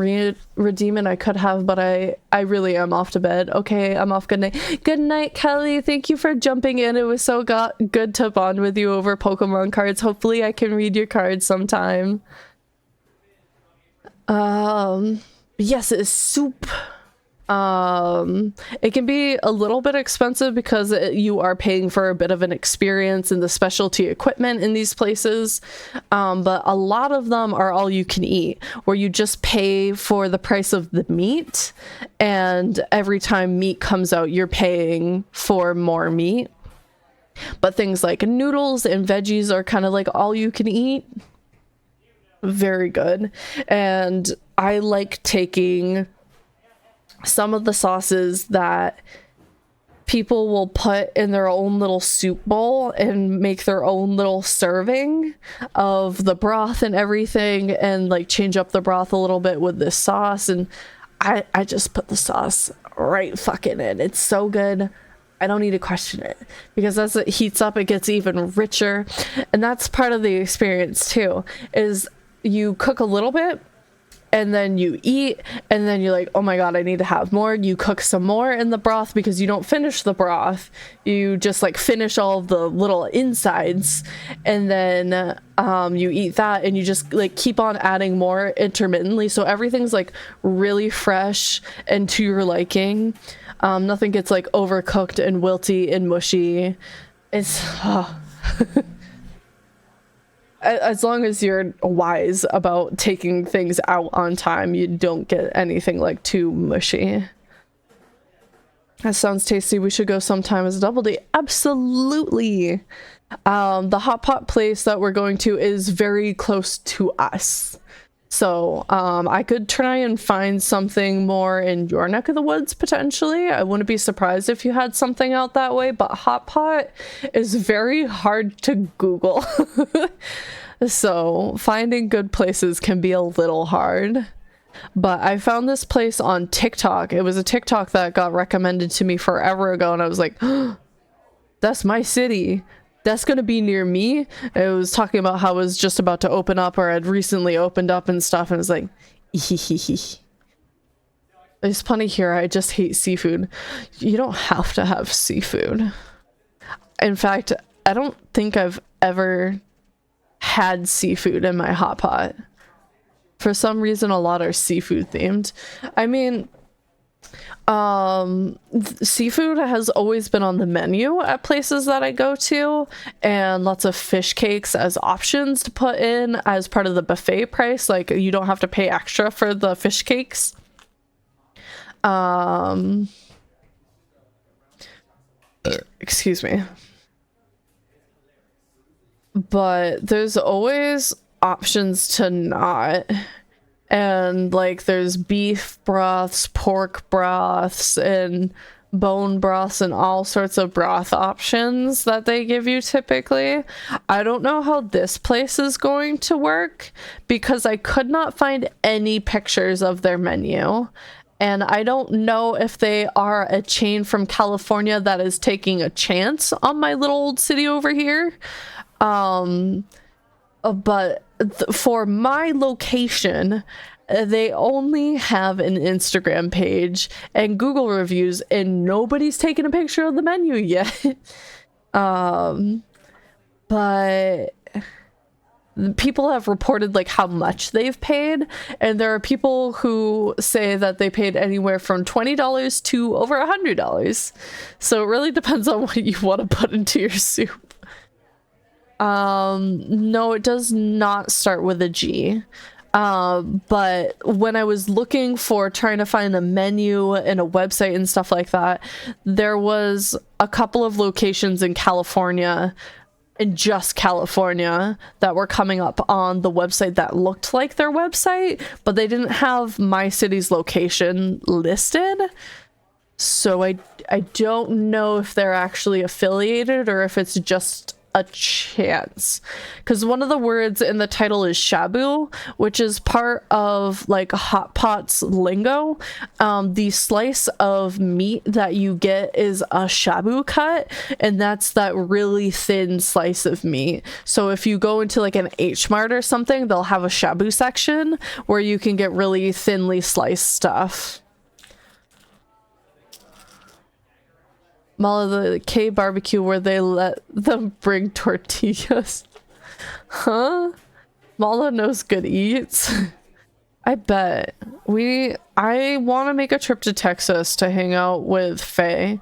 redeem it. I could have, but I really am off to bed. Okay, I'm off. Good night. Good night, Kelly. Thank you for jumping in. It was so good to bond with you over Pokemon cards. Hopefully I can read your cards sometime. Yes, it is soup. It can be a little bit expensive because you are paying for a bit of an experience in the specialty equipment in these places, but a lot of them are all you can eat, where you just pay for the price of the meat, and every time meat comes out you're paying for more meat. But things like noodles and veggies are kind of like all you can eat. Very good. And I like taking some of the sauces that people will put in their own little soup bowl and make their own little serving of the broth and everything, and like change up the broth a little bit with this sauce, and I just put the sauce right fucking in. It's so good. I don't need to question it, because as it heats up it gets even richer, and that's part of the experience too, is you cook a little bit and then you eat, and then you're like, oh my god, I need to have more. You cook some more in the broth, because you don't finish the broth, you just like finish all of the little insides, and then you eat that, and you just like keep on adding more intermittently, so everything's like really fresh and to your liking. Nothing gets like overcooked and wilty and mushy. It's as long as you're wise about taking things out on time, you don't get anything like too mushy. That sounds tasty. We should go sometime as a double date. Absolutely. The hot pot place that we're going to is very close to us, so I could try and find something more in your neck of the woods potentially. I wouldn't be surprised if you had something out that way, but hot pot is very hard to Google. So finding good places can be a little hard. But I found this place on TikTok. It was a TikTok that got recommended to me forever ago, and I was like, oh, that's my city. That's gonna be near me. It was talking about how it was just about to open up, or had recently opened up and stuff, and it's like, there's plenty here. I just hate seafood. You don't have to have seafood. In fact, I don't think I've ever had seafood in my hot pot. For some reason, a lot are seafood themed. I mean, seafood has always been on the menu at places that I go to, and lots of fish cakes as options to put in as part of the buffet price. Like, you don't have to pay extra for the fish cakes. Excuse me. But there's always options to not. And like there's beef broths, pork broths, and bone broths, and all sorts of broth options that they give you typically. I don't know how this place is going to work, because I could not find any pictures of their menu. And I don't know if they are a chain from California that is taking a chance on my little old city over here. But for my location, they only have an Instagram page and Google reviews, and nobody's taken a picture of the menu yet. But people have reported like how much they've paid, and there are people who say that they paid anywhere from $20 to over $100. So it really depends on what you want to put into your soup. No, it does not start with a G. But when I was looking for trying to find a menu and a website and stuff like that, there was a couple of locations in California, in just California, that were coming up on the website that looked like their website, but they didn't have my city's location listed. So I don't know if they're actually affiliated or if it's just a chance, because one of the words in the title is shabu, which is part of like hot pot's lingo. The slice of meat that you get is a shabu cut, and that's that really thin slice of meat. So if you go into like an H Mart or something, they'll have a shabu section where you can get really thinly sliced stuff. Mall of the K barbecue where they let them bring tortillas. Huh? Mala knows good eats. I bet. I want to make a trip to Texas to hang out with Faye.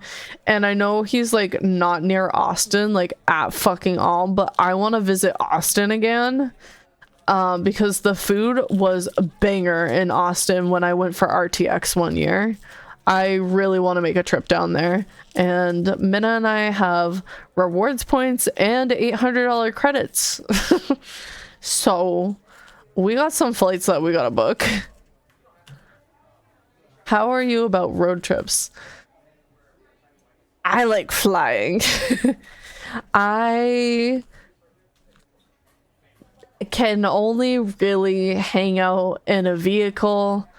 And I know he's like not near Austin, like at fucking all, but I want to visit Austin again. Because the food was a banger in Austin when I went for RTX one year. I really want to make a trip down there. And Minna and I have rewards points and $800 credits. So we got some flights that we gotta book. How are you about road trips? I like flying. I can only really hang out in a vehicle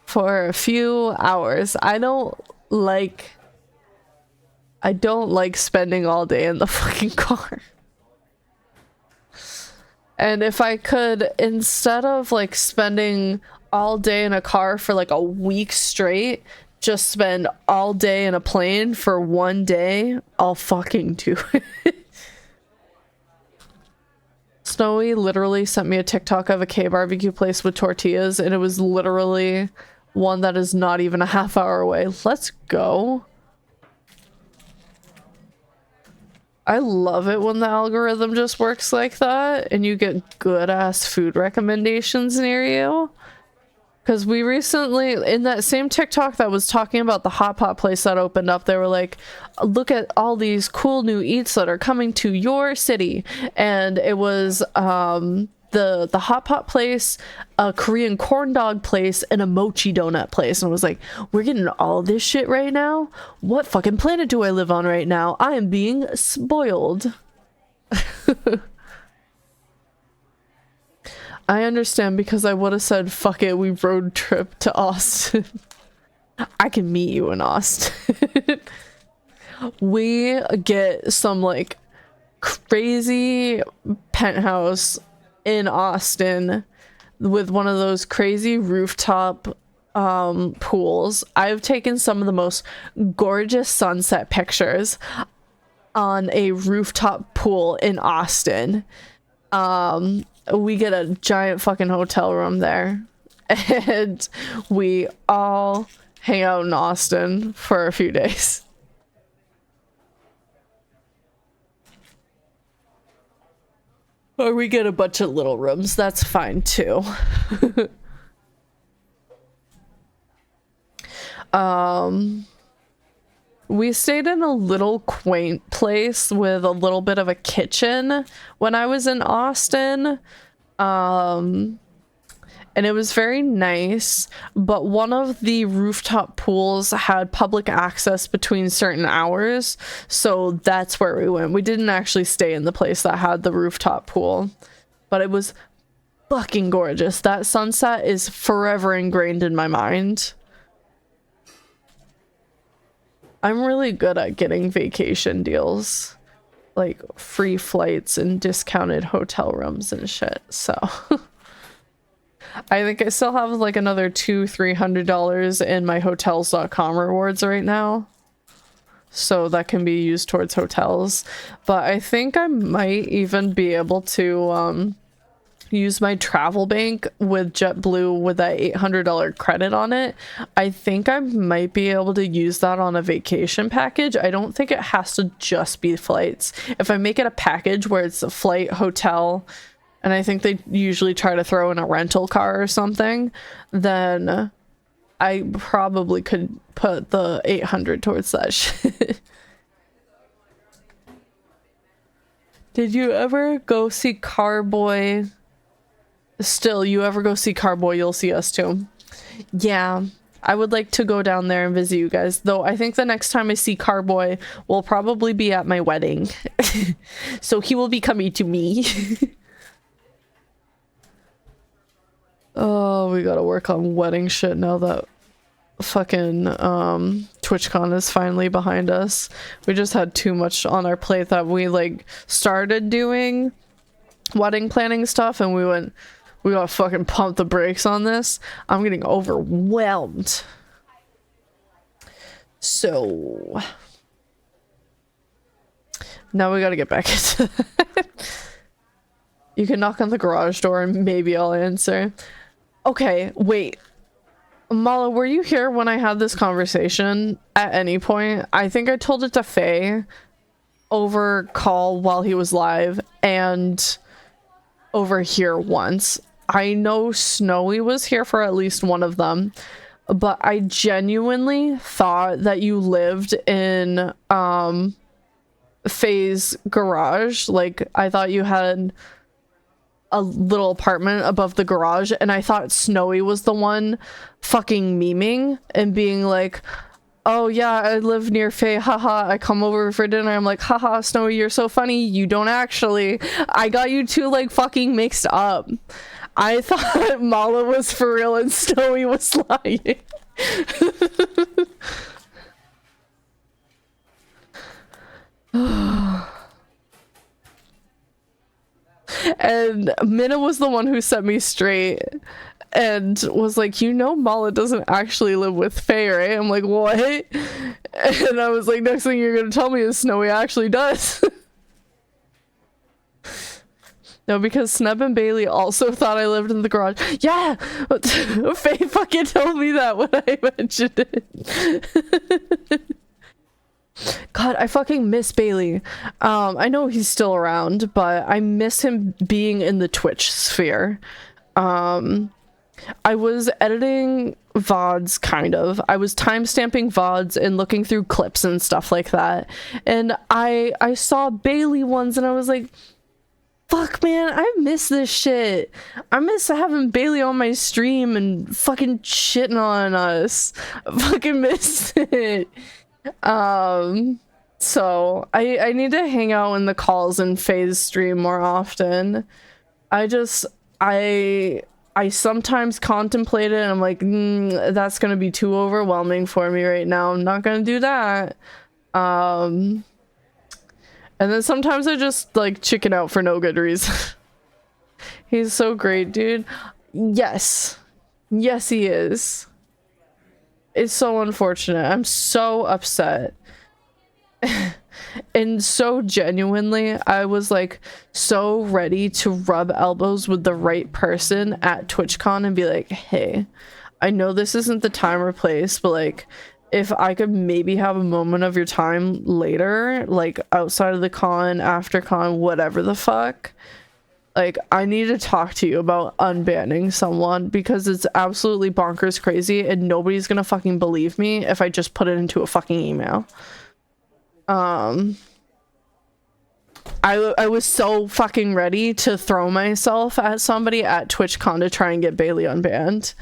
for a few hours. I don't like spending all day in the fucking car. And if I could, instead of like spending all day in a car for like a week straight, just spend all day in a plane for one day, I'll fucking do it. Snowy literally sent me a TikTok of a K barbecue place with tortillas, and it was literally one that is not even a half hour away. Let's go. I love it when the algorithm just works like that and you get good ass food recommendations near you. Because we recently, in that same TikTok that was talking about the hot pot place that opened up, they were like, look at all these cool new eats that are coming to your city. And it was the hot pot place, a Korean corn dog place, and a mochi donut place. And I was like, we're getting all this shit right now? What fucking planet do I live on right now? I am being spoiled. I understand, because I would have said, fuck it, we road trip to Austin. I can meet you in Austin. We get some like crazy penthouse in Austin with one of those crazy rooftop pools. I've taken some of the most gorgeous sunset pictures on a rooftop pool in Austin. We get a giant fucking hotel room there, and we all hang out in Austin for a few days. Or we get a bunch of little rooms. That's fine too. We stayed in a little quaint place with a little bit of a kitchen when I was in Austin. And it was very nice, but one of the rooftop pools had public access between certain hours, so that's where we went. We didn't actually stay in the place that had the rooftop pool, but it was fucking gorgeous. That sunset is forever ingrained in my mind. I'm really good at getting vacation deals, like free flights and discounted hotel rooms and shit, so I think I still have like another $200-300 in my hotels.com rewards right now. so that can be used towards hotels. But I think I might even be able to use my travel bank with JetBlue with that $800 credit on it. I think I might be able to use that on a vacation package. I don't think it has to just be flights. If I make it a package where it's a flight, hotel, and I think they usually try to throw in a rental car or something, then I probably could put the 800 towards that shit. Did you ever go see Carboy? Still, you ever go see Carboy, you'll see us too. Yeah, I would like to go down there and visit you guys, though I think the next time I see Carboy will probably be at my wedding. So he will be coming to me. Oh, we gotta work on wedding shit now that fucking TwitchCon is finally behind us. We just had too much on our plate that we like started doing wedding planning stuff and we gotta fucking pump the brakes on this. I'm getting overwhelmed. So now we gotta get back into that. You can knock on the garage door and maybe I'll answer. Okay, wait. Mala, were you here when I had this conversation at any point? I think I told it to Faye over call while he was live and over here once. I know Snowy was here for at least one of them, but I genuinely thought that you lived in Faye's garage. Like, I thought you had a little apartment above the garage, and I thought Snowy was the one fucking memeing and being like, oh yeah, I live near Faye, haha, I come over for dinner. I'm like, haha, Snowy, you're so funny. You don't actually. I got you two like fucking mixed up. I thought Mala was for real and Snowy was lying. And Minna was the one who set me straight and was like, you know, Mala doesn't actually live with Faye, right? I'm like, what? And I was like, next thing you're gonna tell me is Snowy actually does. No, because Sneb and Bailey also thought I lived in the garage. Yeah! Faye fucking told me that when I mentioned it. God, I fucking miss Bailey. I know he's still around, but I miss him being in the Twitch sphere. I was editing VODs, kind of. I was timestamping VODs and looking through clips and stuff like that. And I saw Bailey ones and I was like, fuck, man, I miss this shit. I miss having Bailey on my stream and fucking shitting on us. I fucking miss it. So I need to hang out in the calls and Faye's stream more often. I sometimes contemplate it and I'm like, that's gonna be too overwhelming for me right now. I'm not gonna do that. And then sometimes I just like chicken out for no good reason. He's so great, dude. Yes. Yes, he is. It's so unfortunate. I'm so upset. And so genuinely, I was like so ready to rub elbows with the right person at TwitchCon and be like, hey, I know this isn't the time or place, but like, if I could maybe have a moment of your time later, like outside of the con, after con, whatever the fuck, like I need to talk to you about unbanning someone because it's absolutely bonkers crazy and nobody's gonna fucking believe me if I just put it into a fucking email. I was so fucking ready to throw myself at somebody at TwitchCon to try and get Bailey unbanned.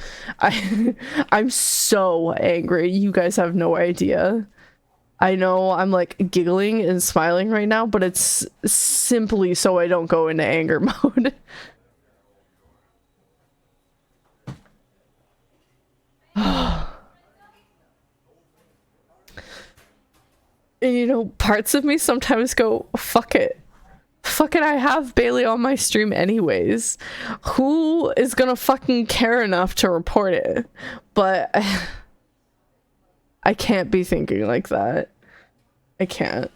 I'm so angry. You guys have no idea. I know I'm like giggling and smiling right now, but it's simply so I don't go into anger mode. And you know, parts of me sometimes go, fuck it. Fuck it, I have Bailey on my stream anyways. Who is gonna fucking care enough to report it? But I can't be thinking like that. I can't.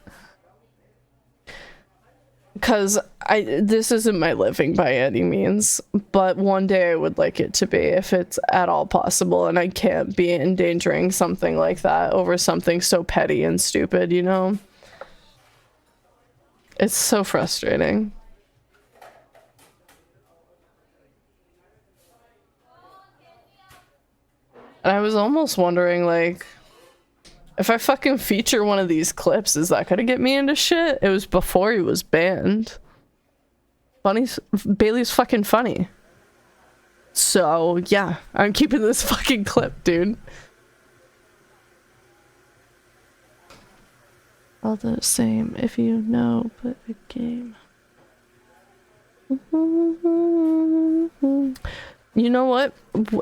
Because this isn't my living by any means, but one day I would like it to be, if it's at all possible, and I can't be endangering something like that over something so petty and stupid, you know? It's so frustrating. And I was almost wondering, like, if I fucking feature one of these clips, is that gonna get me into shit? It was before he was banned. Bailey's fucking funny. So, yeah, I'm keeping this fucking clip, dude. All the same, if you know, but the game. You know what?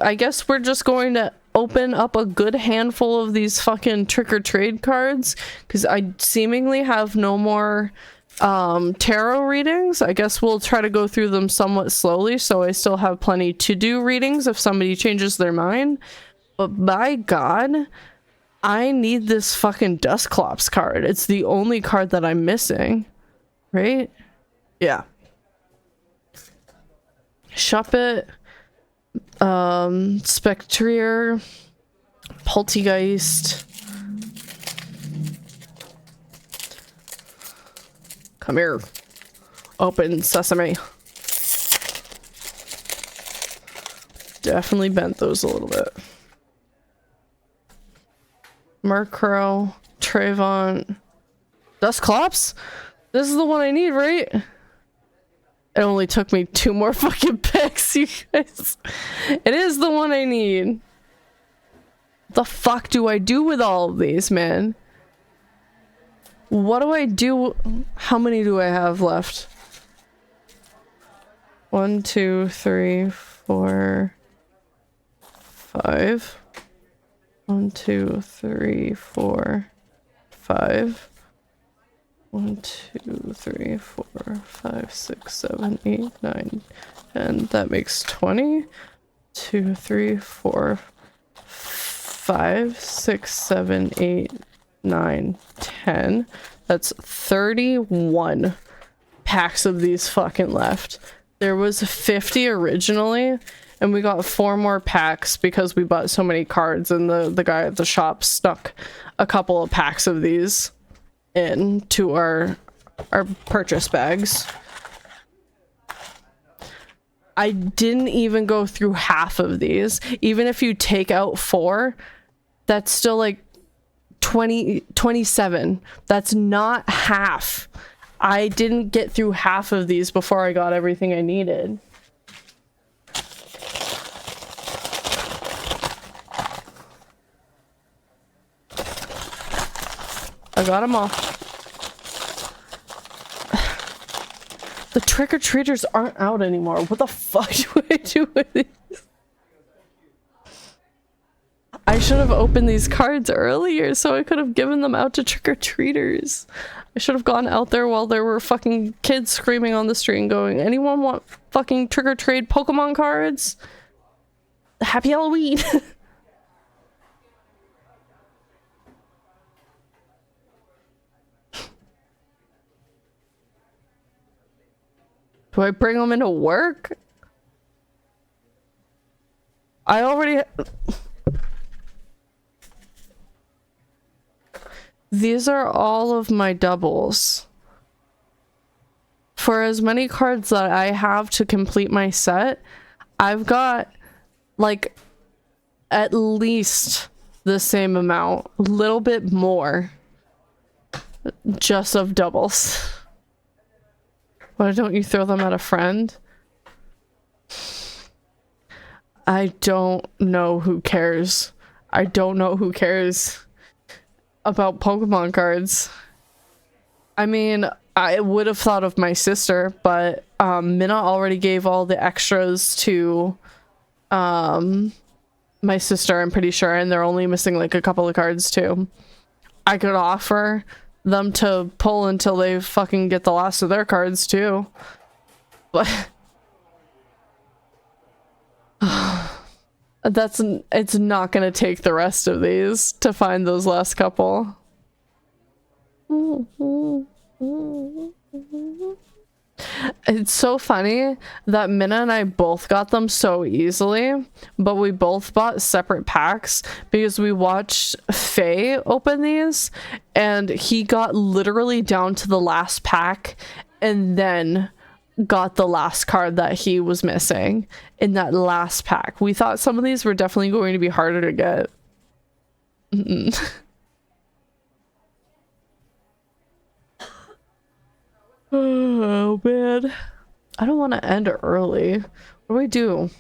I guess we're just going to open up a good handful of these fucking trick-or-trade cards, because I seemingly have no more tarot readings. I guess we'll try to go through them somewhat slowly, so I still have plenty to do readings if somebody changes their mind. But by God, I need this fucking Dusclops card. It's the only card that I'm missing. Right? Yeah. Shuppet. Spectrier. Poltergeist. Come here. Open sesame. Definitely bent those a little bit. Murkrow, Trayvon, Dusclops? This is the one I need, right? It only took me 2 more fucking picks, you guys. It is the one I need. The fuck do I do with all of these, man? What do I do? How many do I have left? 1, 2, 3, 4, 5. 1, 2, 3, 4, 5. 1, 2, 3, 4, 5, 6, 7, 8, 9, 10. That makes 20. 2, 3, 4, 5, 6, 7, 8, 9, 10. That's 31 packs of these fucking left. There was 50 originally, and we got 4 more packs because we bought so many cards, and the guy at the shop stuck a couple of packs of these into our purchase bags. I didn't even go through half of these. Even if you take out 4, that's still like 27. That's not half. I didn't get through half of these before I got everything I needed. I got them all. The trick-or-treaters aren't out anymore. What the fuck do I do with these? I should have opened these cards earlier so I could have given them out to trick-or-treaters. I should have gone out there while there were fucking kids screaming on the street and going, anyone want fucking trick-or-trade Pokemon cards? Happy Halloween! Do I bring them into work? I already... These are all of my doubles. For as many cards that I have to complete my set, I've got, like, at least the same amount. A little bit more. Just of doubles. Why don't you throw them at a friend? I don't know who cares. I don't know who cares about Pokemon cards. I mean, I would have thought of my sister, but Minna already gave all the extras to my sister, I'm pretty sure, and they're only missing like a couple of cards too. I could offer them to pull until they fucking get the last of their cards too. But it's not gonna take the rest of these to find those last couple. It's so funny that Minna and I both got them so easily, but we both bought separate packs because we watched Faye open these and he got literally down to the last pack and then got the last card that he was missing in that last pack. We thought some of these were definitely going to be harder to get. Oh man, I don't want to end early. What do I do?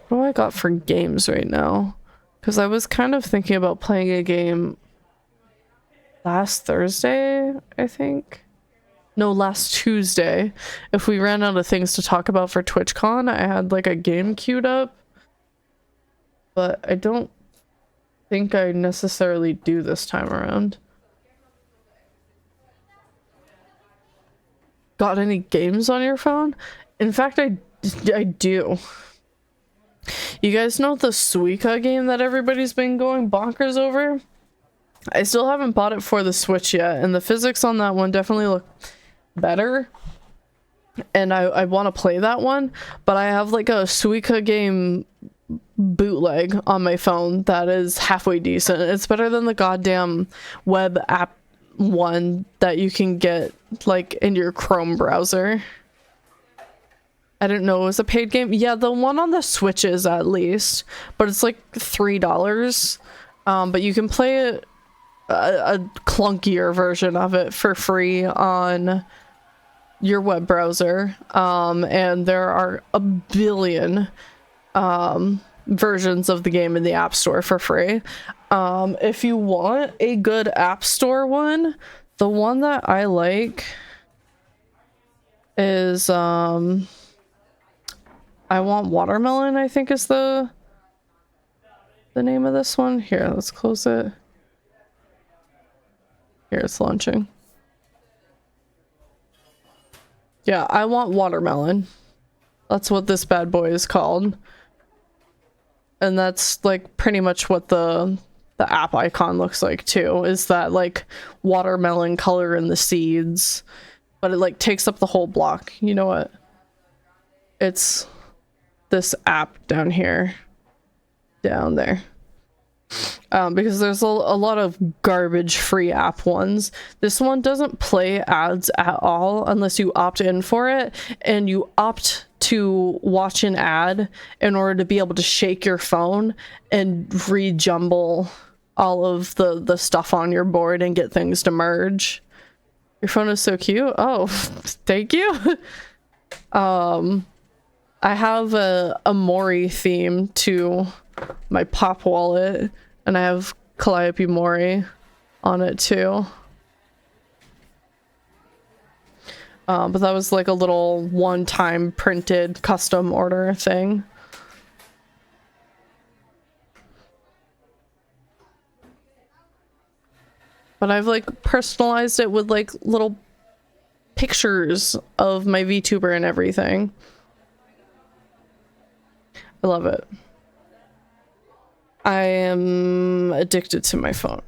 What do I got for games right now? Because I was kind of thinking about playing a game last Thursday, I think. No, last Tuesday. If we ran out of things to talk about for TwitchCon, I had like a game queued up. But I don't think I necessarily do this time around. Got any games on your phone? In fact, I do. You guys know the Suica game that everybody's been going bonkers over? I still haven't bought it for the Switch yet, and the physics on that one definitely look better. And I want to play that one, but I have like a Suica game bootleg on my phone that is halfway decent. It's better than the goddamn web app one that you can get like in your Chrome browser. I didn't know it was a paid game. Yeah, the one on the Switch is at least, but it's like $3. But you can play it a clunkier version of it for free on your web browser. And there are a billion versions of the game in the App Store for free. If you want a good App Store one, the one that I like is I Want Watermelon, I think is the name of this one. Here, let's close it. Here, it's launching. Yeah, I Want Watermelon. That's what this bad boy is called. And that's like pretty much what the app icon looks like too, is that like watermelon color in the seeds, but it like takes up the whole block. You know what? It's this app down here, down there. Because there's a lot of garbage free app ones. This one doesn't play ads at all unless you opt in for it, and you opt to watch an ad in order to be able to shake your phone and rejumble all of the stuff on your board and get things to merge. Your phone is so cute. Oh, thank you. I have a Mori theme to my Pop wallet, and I have Calliope Mori on it too. But that was like a little one-time printed custom order thing. But I've like personalized it with like little pictures of my VTuber and everything. I love it. I am addicted to my phone.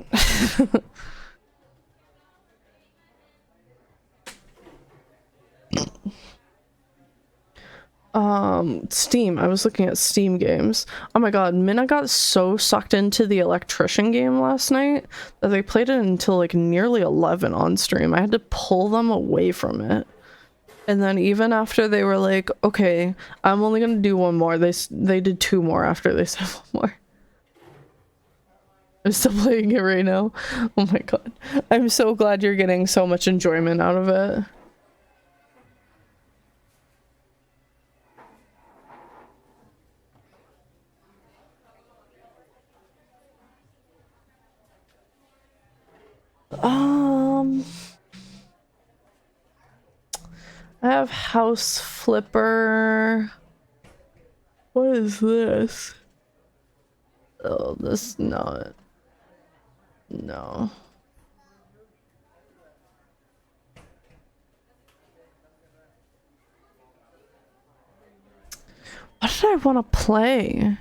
Steam. I was looking at Steam games. Oh my god, Minna got so sucked into the electrician game last night that they played it until like nearly 11 on stream. I had to pull them away from it. And then even after they were like, okay, I'm only gonna do one more, they did two more after they said one more. I'm still playing it right now. Oh my god. I'm so glad you're getting so much enjoyment out of it. I have House Flipper. What is this? Oh, this is not. No. What did I want to play?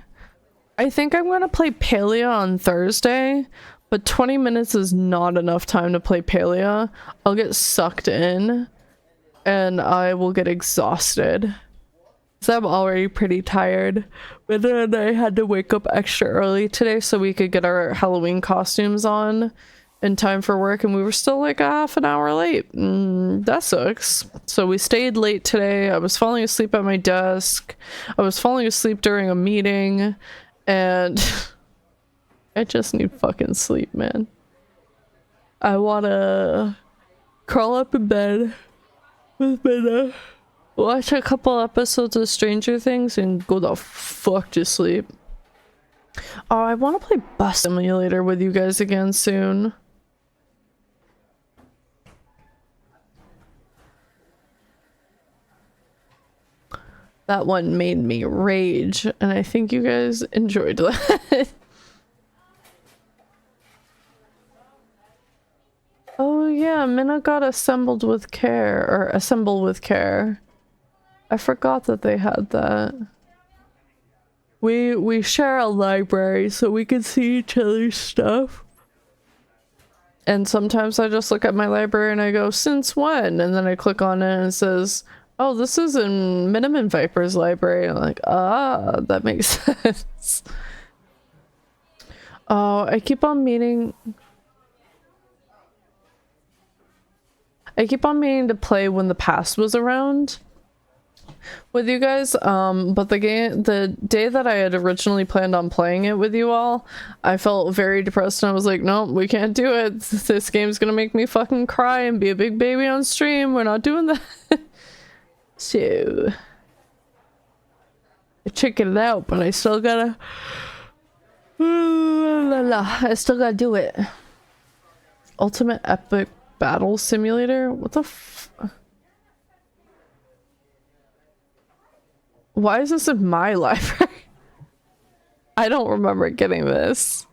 I think I'm gonna play Palea on Thursday, but 20 minutes is not enough time to play Palea. I'll get sucked in and I will get exhausted. So I'm already pretty tired. But then I had to wake up extra early today so we could get our Halloween costumes on in time for work, and we were still like a half an hour late. That sucks. So we stayed late today. I was falling asleep at my desk. I was falling asleep during a meeting, and I just need fucking sleep, man. I wanna crawl up in bed with my watch a couple episodes of Stranger Things and go the fuck to sleep. Oh, I want to play Bus Simulator with you guys again soon. That one made me rage, and I think you guys enjoyed that. Oh yeah, Minna got assembled with care, or assemble with care. I forgot that they had that. We share a library so we can see each other's stuff. And sometimes I just look at my library and I go, since when? And then I click on it and it says, oh, this is in Minimum Viper's library. I'm like, ah, that makes sense. Oh, I keep on meaning to play When the Past was around with you guys, but the day that I had originally planned on playing it with you all, I felt very depressed and I was like, no, we can't do it. This game's gonna make me fucking cry and be a big baby on stream. We're not doing that. So I chickened it out, but I still gotta I still gotta do it. Ultimate Epic Battle Simulator? What the Why is this in my library? I don't remember getting this.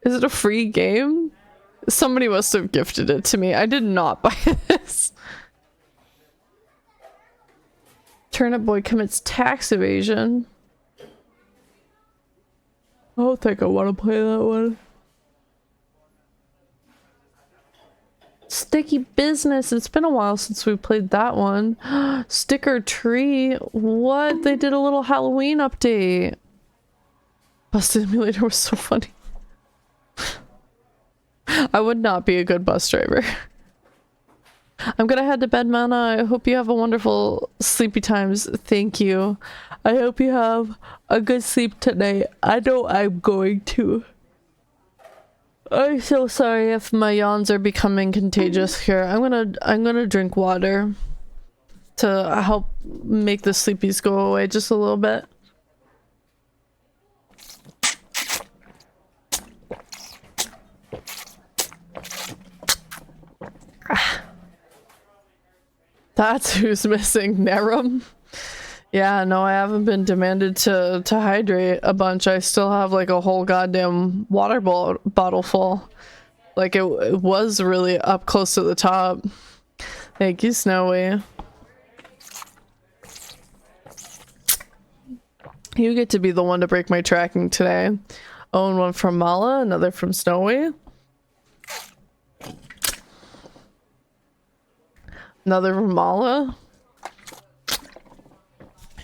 Is it a free game? Somebody must have gifted it to me. I did not buy this. Turnip Boy commits tax evasion. I don't think I want to play that one. Sticky Business. It's been a while since we played that one. Sticker Tree. What? They did a little Halloween update. Bus Simulator was so funny. I would not be a good bus driver. I'm gonna head to bed, Mana. I hope you have a wonderful sleepy times. Thank you. I hope you have a good sleep tonight. I know I'm going to. I'm so sorry if my yawns are becoming contagious here. I'm gonna drink water to help make the sleepies go away just a little bit. That's who's missing, Nerum. Yeah, no, I haven't been demanded to hydrate a bunch. I still have like a whole goddamn water bottle full. Like it was really up close to the top. Thank you, Snowy. You get to be the one to break my tracking today. Oh, and one from Mala, another from Snowy. Another from Mala.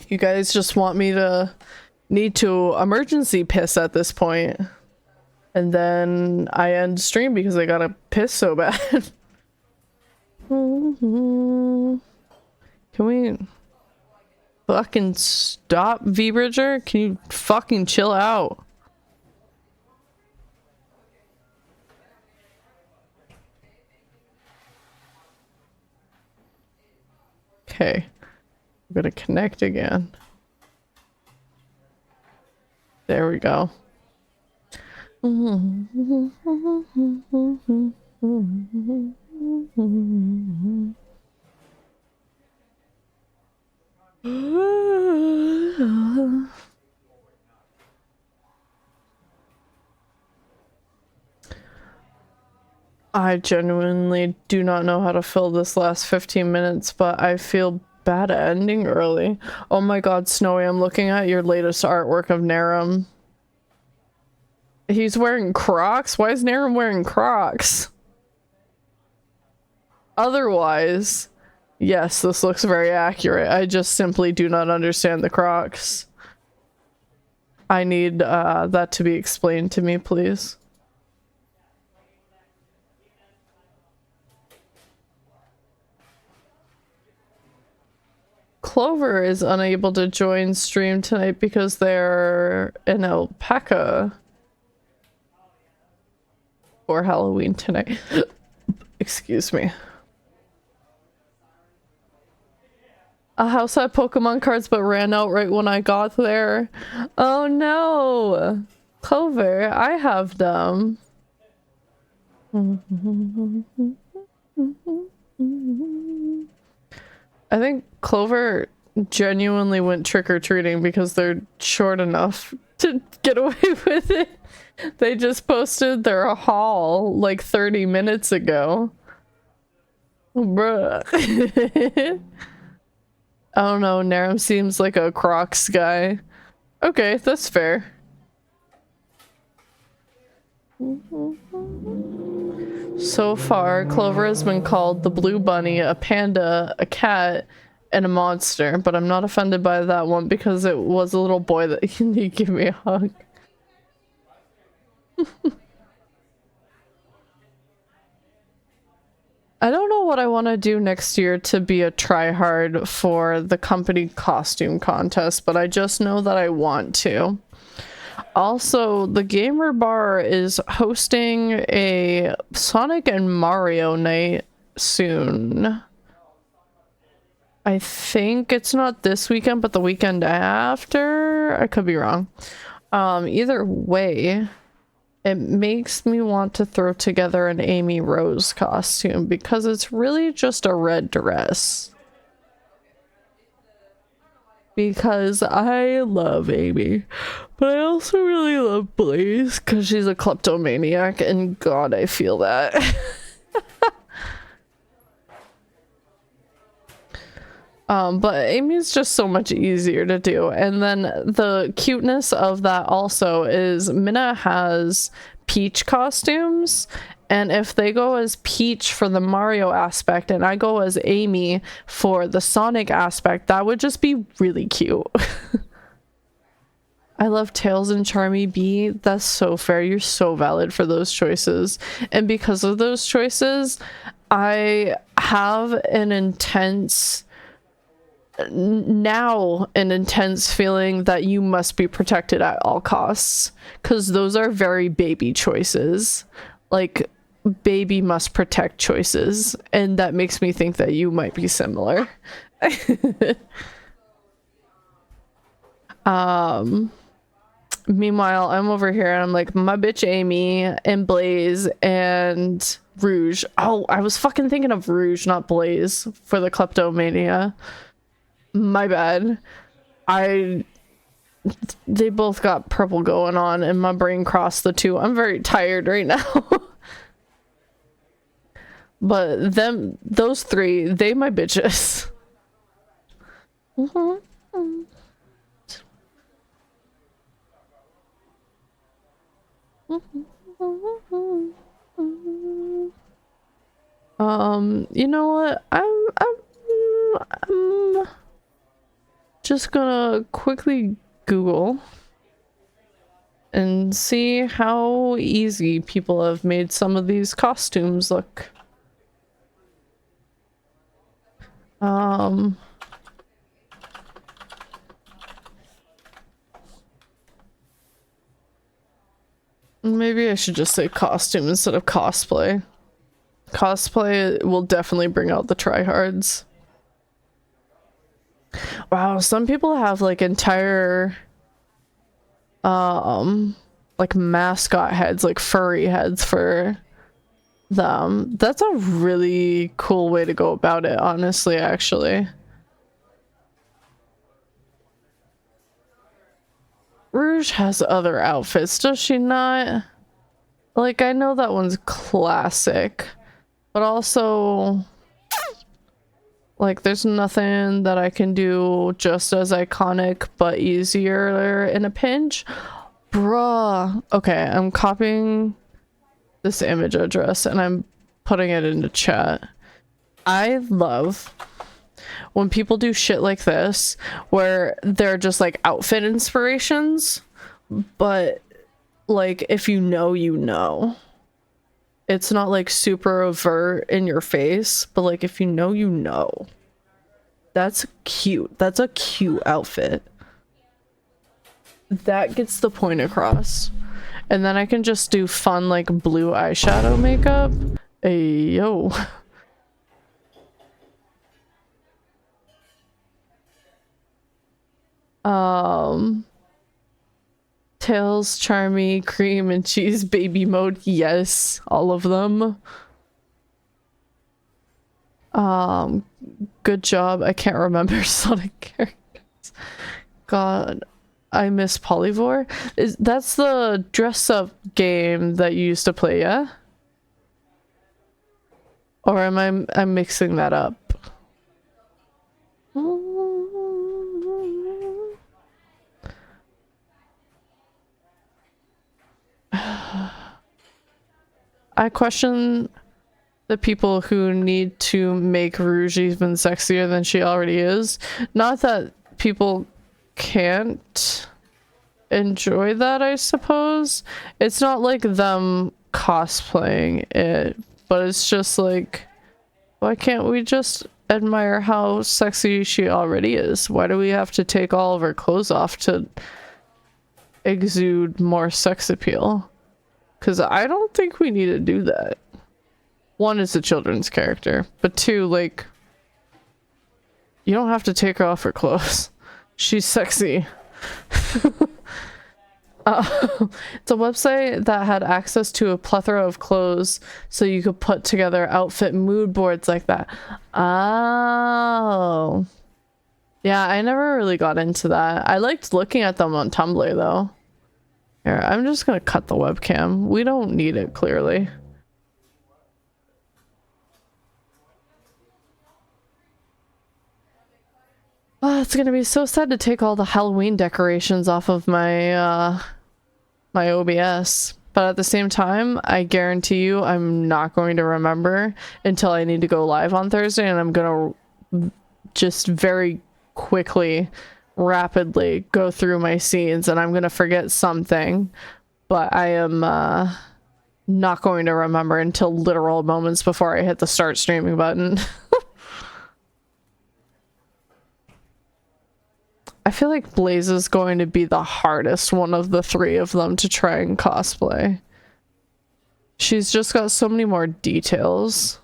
You guys just want me to need to emergency piss at this point. And then I end stream because I gotta piss so bad. Can we fucking stop, V-Bridger? Can you fucking chill out? Okay. I'm gonna connect again. There we go. I genuinely do not know how to fill this last 15 minutes, but I feel bad ending early. Oh my god, Snowy, I'm looking at your latest artwork of Narum. He's wearing Crocs? Why is Naren wearing Crocs? Otherwise, yes, this looks very accurate. I just simply do not understand the Crocs. I need that to be explained to me, please. Clover is unable to join stream tonight because they're in Alpaca for Halloween tonight. Excuse me. A house had Pokemon cards but ran out right when I got there. Oh no! Clover, I have them. I think Clover genuinely went trick-or-treating because they're short enough to get away with it. They just posted their haul like 30 minutes ago. Bruh. I don't know, Narum seems like a Crocs guy. Okay, that's fair. So far, Clover has been called the blue bunny, a panda, a cat, and a monster, but I'm not offended by that one because it was a little boy that he gave me a hug. I don't know what I want to do next year to be a tryhard for the company costume contest, but I just know that I want to. Also, the Gamer Bar is hosting a Sonic and Mario night soon. I think it's not this weekend, but the weekend after? I could be wrong. Either way, it makes me want to throw together an Amy Rose costume because it's really just a red dress. Because I love Amy, but I also really love Blaze because she's a kleptomaniac, and God, I feel that. But Amy's just so much easier to do. And then the cuteness of that also is Minna has Peach costumes, and if they go as Peach for the Mario aspect and I go as Amy for the Sonic aspect, that would just be really cute. I love Tails and Charmy B. That's so fair. You're so valid for those choices. And because of those choices, I have an intense feeling that you must be protected at all costs, because those are very baby choices, like baby must protect choices, and that makes me think that you might be similar. Meanwhile, I'm over here and I'm like, my bitch Amy and Blaze and Rouge. Oh, I was fucking thinking of Rouge, not Blaze, for the kleptomania. My bad. They both got purple going on and my brain crossed the two. I'm very tired right now. But those three, they my bitches. You know what? I'm just gonna quickly Google and see how easy people have made some of these costumes look. Maybe I should just say costume instead of cosplay. Cosplay will definitely bring out the tryhards. Wow, some people have like entire like mascot heads, like furry heads for them. That's a really cool way to go about it, honestly, actually. Rouge has other outfits, does she not? Like, I know that one's classic, but also like there's nothing that I can do just as iconic but easier in a pinch. Bruh. Okay, I'm copying this image address and I'm putting it into chat. I love when people do shit like this where they're just like outfit inspirations, but like if you know, you know. It's not like super overt in your face, but like if you know, you know. That's cute. That's a cute outfit. That gets the point across. And then I can just do fun like blue eyeshadow makeup. Hey, yo. Tails, Charmy, Cream, and Cheese baby mode. Yes, all of them. Good job. I can't remember Sonic characters. God, I miss Polyvore. That's the dress up game that you used to play, yeah? Or am I'm mixing that up? I question the people who need to make Rouge even sexier than she already is. Not that people can't enjoy that, I suppose. It's not like them cosplaying it, but it's just like, why can't we just admire how sexy she already is? Why do we have to take all of her clothes off to exude more sex appeal? Because I don't think we need to do that. One, is a children's character, but two, like, you don't have to take her off her clothes. She's sexy. It's a website that had access to a plethora of clothes, so you could put together outfit mood boards like that. Oh. Yeah, I never really got into that. I liked looking at them on Tumblr, though. Here, I'm just gonna cut the webcam. We don't need it, clearly. Oh, it's gonna be so sad to take all the Halloween decorations off of my my OBS. But at the same time, I guarantee you I'm not going to remember until I need to go live on Thursday, and I'm gonna just very quickly, rapidly go through my scenes, and I'm gonna forget something, but I am not going to remember until literal moments before I hit the start streaming button. I feel like Blaze is going to be the hardest one of the three of them to try and cosplay. She's just got so many more details.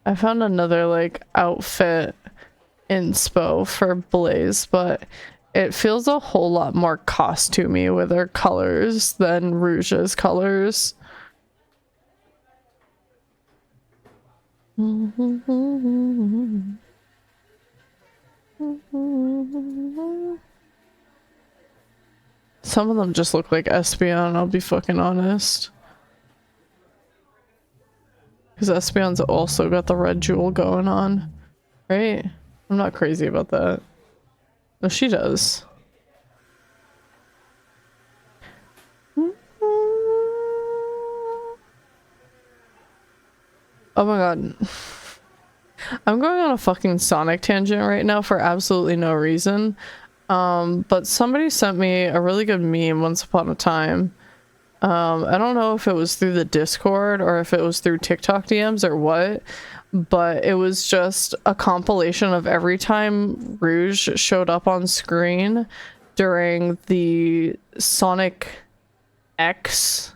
I found another like outfit inspo for Blaze, but it feels a whole lot more costumey with her colors than Rouge's colors. Some of them just look like Espeon, I'll be fucking honest. Because Espeon's also got the red jewel going on, right? I'm not crazy about that. No, she does. Oh my god. I'm going on a fucking Sonic tangent right now for absolutely no reason. But somebody sent me a really good meme once upon a time. I don't know if it was through the Discord or if it was through TikTok DMs or what, but it was just a compilation of every time Rouge showed up on screen during the Sonic X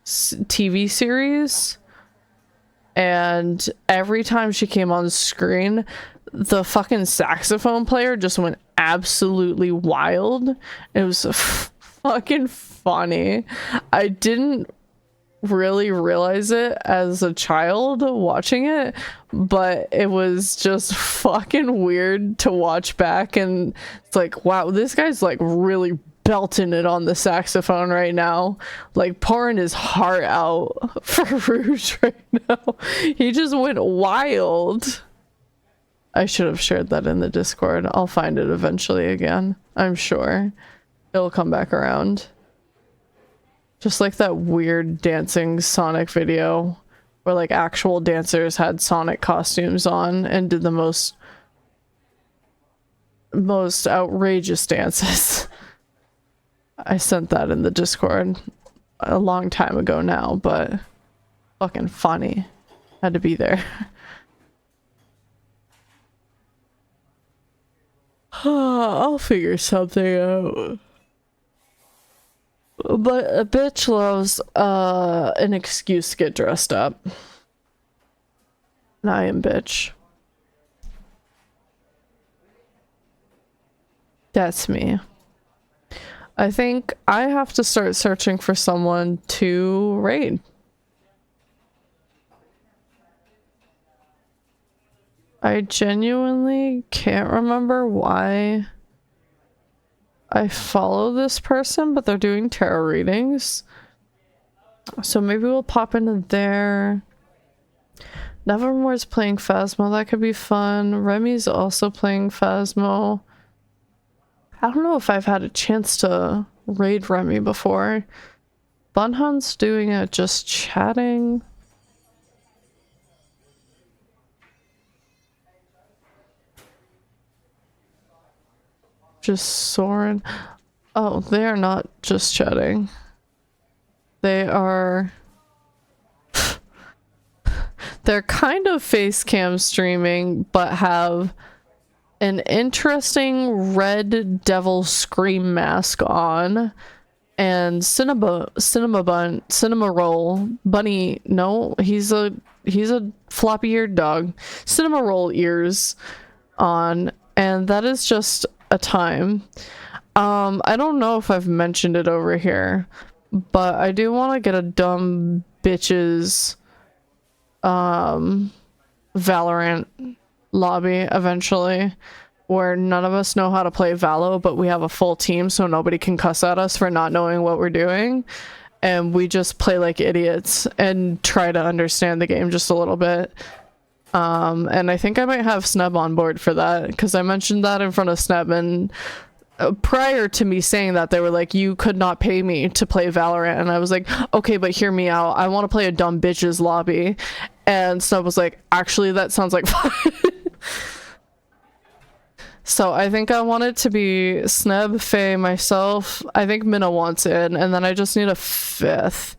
TV series. And every time she came on screen, the fucking saxophone player just went absolutely wild. It was fucking funny. I didn't really realize it as a child watching it, but it was just fucking weird to watch back, and it's like, wow, this guy's like really belting it on the saxophone right now, like pouring his heart out for Rouge right now. He just went wild. I should have shared that in the Discord. I'll find it eventually again. I'm sure it'll come back around. Just like that weird dancing Sonic video where like actual dancers had Sonic costumes on and did the most outrageous dances. I sent that in the Discord a long time ago now, but fucking funny. Had to be there. I'll figure something out. But a bitch loves an excuse to get dressed up. And I am bitch. That's me. I think I have to start searching for someone to raid. I genuinely can't remember why I follow this person, but they're doing tarot readings. So maybe we'll pop into there. Nevermore's playing Phasmo. That could be fun. Remy's also playing Phasmo. I don't know if I've had a chance to raid Remy before. Bunhun's doing it just chatting. Just Soren. Oh, they are not just chatting. They are... They're kind of face cam streaming, but have an interesting red devil scream mask on. And cinema roll bunny. No, he's a floppy eared dog. Cinema roll ears on, and that is just a time. I don't know if I've mentioned it over here, but I do want to get a dumb bitches Valorant lobby eventually, where none of us know how to play Valo, but we have a full team so nobody can cuss at us for not knowing what we're doing, and we just play like idiots and try to understand the game just a little bit. And I think I might have Sneb on board for that, because I mentioned that in front of Sneb, and prior to me saying that, they were like, you could not pay me to play Valorant, and I was like, okay, but hear me out, I want to play a dumb bitches lobby. And Sneb was like, actually that sounds like fun. So I think I want it to be Sneb, Faye, myself. I think Minna wants in, and then I just need a fifth.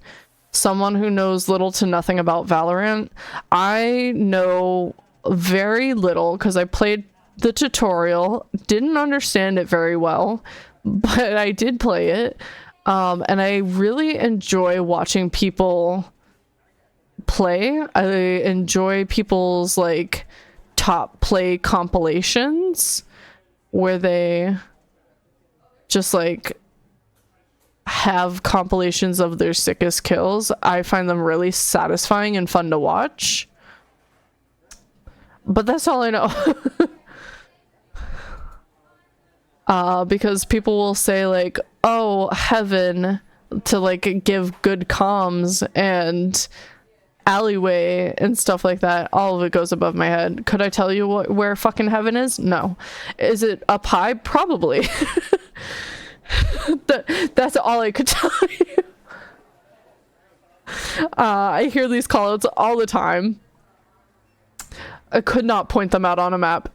Someone who knows little to nothing about Valorant. I know very little because I played the tutorial, didn't understand it very well, but I did play it. And I really enjoy watching people play. I enjoy people's like top play compilations where they just like have compilations of their sickest kills. I find them really satisfying and fun to watch. But that's all I know. Because people will say like, oh, heaven, to like give good comms and alleyway and stuff like that. All of it goes above my head. Could I tell you where fucking heaven is? No. Is it up high? Probably. That's all I could tell you. I hear these callouts all the time. I could not point them out on a map,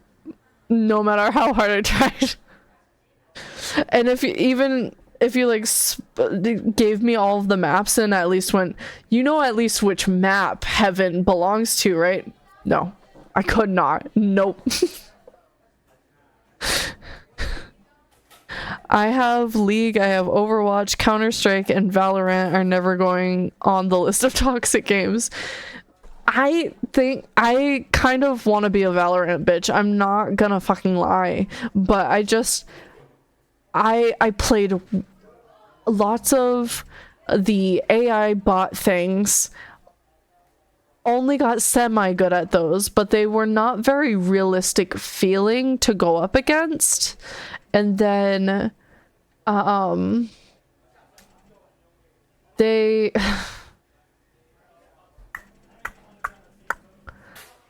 no matter how hard I tried. And if you like gave me all of the maps and at least went, you know, at least which map heaven belongs to, right? No, I could not. Nope. I have League, I have Overwatch, Counter-Strike, and Valorant are never going on the list of toxic games. I think I kind of want to be a Valorant bitch. I'm not gonna fucking lie, but I played lots of the AI bot things, only got semi good at those, but they were not very realistic feeling to go up against. And then they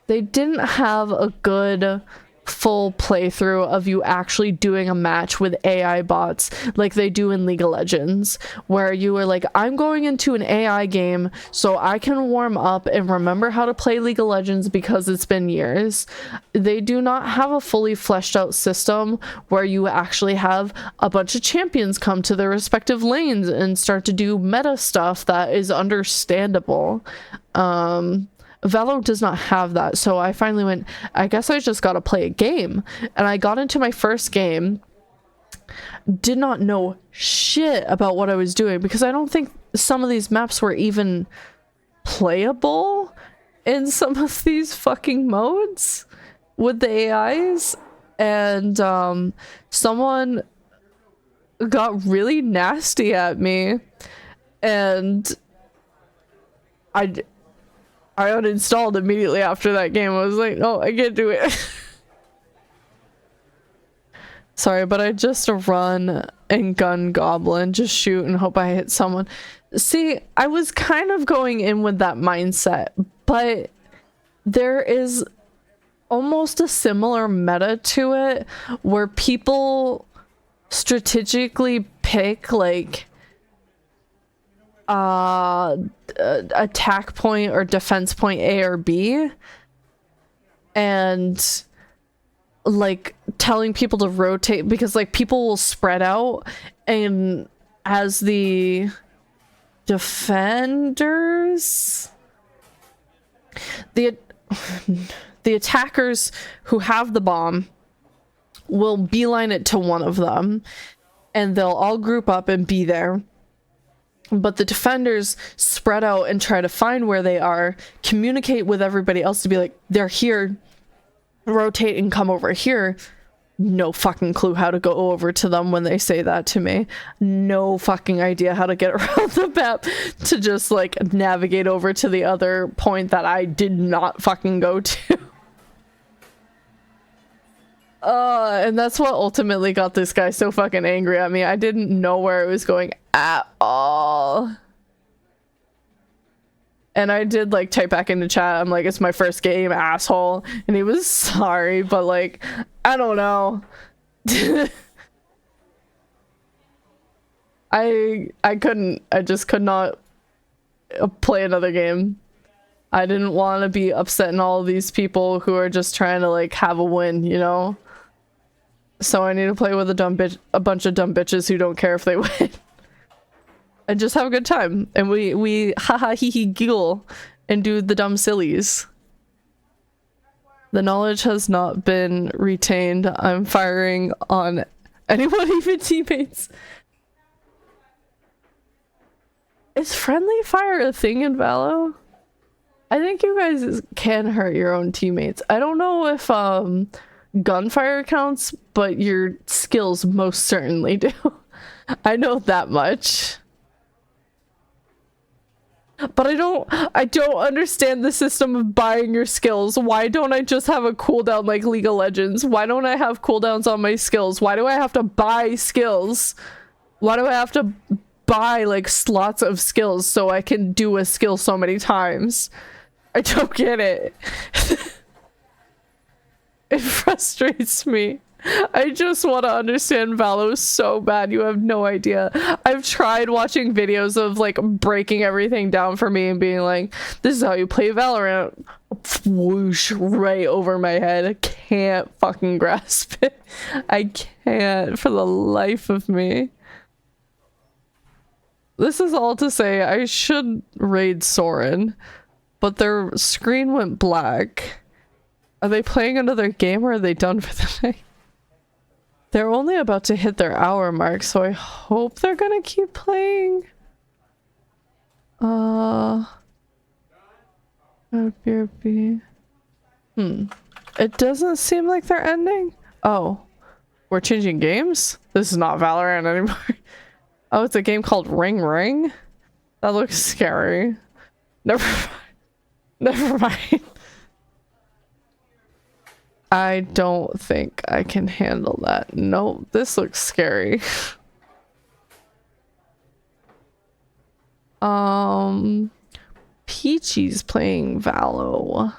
they didn't have a good full playthrough of you actually doing a match with AI bots like they do in League of Legends, where you were like, I'm going into an AI game so I can warm up and remember how to play League of Legends because it's been years. They do not have a fully fleshed out system where you actually have a bunch of champions come to their respective lanes and start to do meta stuff that is understandable. Valo does not have that, so I finally went, I guess I just gotta play a game. And I got into my first game, did not know shit about what I was doing, because I don't think some of these maps were even playable in some of these fucking modes with the AIs. And someone got really nasty at me, and I uninstalled immediately after that game. I was like, oh, I can't do it. Sorry, but I just run and gun goblin, just shoot and hope I hit someone. See, I was kind of going in with that mindset, but there is almost a similar meta to it where people strategically pick like attack point or defense point A or B, and like telling people to rotate, because like people will spread out, and as the defenders, the attackers who have the bomb will beeline it to one of them, and they'll all group up and be there. But the defenders spread out and try to find where they are, communicate with everybody else to be like, they're here, rotate and come over here. No fucking clue how to go over to them when they say that to me. No fucking idea how to get around the map to just like navigate over to the other point that I did not fucking go to. And that's what ultimately got this guy so fucking angry at me. I didn't know where it was going at all. And I did like type back into chat, I'm like, it's my first game, asshole. And he was sorry, but like, I don't know. I just could not play another game. I didn't want to be upsetting all of these people who are just trying to like have a win, you know? So I need to play with a bunch of dumb bitches who don't care if they win. And just have a good time. And we haha hee hee giggle and do the dumb sillies. The knowledge has not been retained. I'm firing on anyone, even teammates. Is friendly fire a thing in Valo? I think you guys can hurt your own teammates. I don't know if gunfire counts, but your skills most certainly do. I know that much. But I don't understand the system of buying your skills. Why don't I just have a cooldown like League of Legends? Why don't I have cooldowns on my skills? Why do I have to buy skills? Why do I have to buy like slots of skills so I can do a skill so many times? I don't get it. It frustrates me. I just want to understand Valo so bad. You have no idea. I've tried watching videos of like breaking everything down for me and being like, this is how you play Valorant. Whoosh, right over my head. I can't fucking grasp it. I can't for the life of me. This is all to say I should raid Soren, but their screen went black. Are they playing another game or are they done for the night? They're only about to hit their hour mark, so I hope they're gonna keep playing. BRB. It doesn't seem like they're ending. Oh, we're changing games? This is not Valorant anymore. Oh, it's a game called Ring Ring? That looks scary. Never mind. Never mind. I don't think I can handle that. No, this looks scary. Peachy's playing Valo.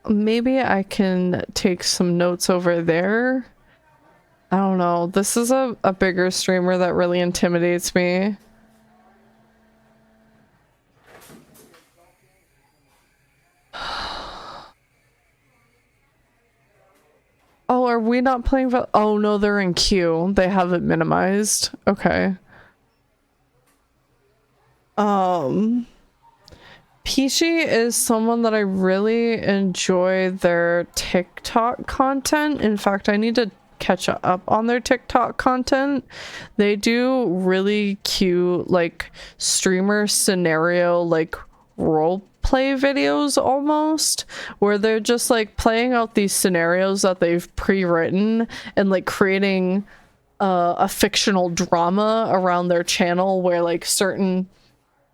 Maybe I can take some notes over there. I don't know. This is a bigger streamer that really intimidates me. Oh, are we not playing Val? Oh no, they're in queue. They have it minimized. Okay. Peachy is someone that I really enjoy their TikTok content. In fact, I need to catch up on their TikTok content. They do really cute, like, streamer scenario, like, role play videos almost, where they're just like playing out these scenarios that they've pre-written and like creating a fictional drama around their channel where like certain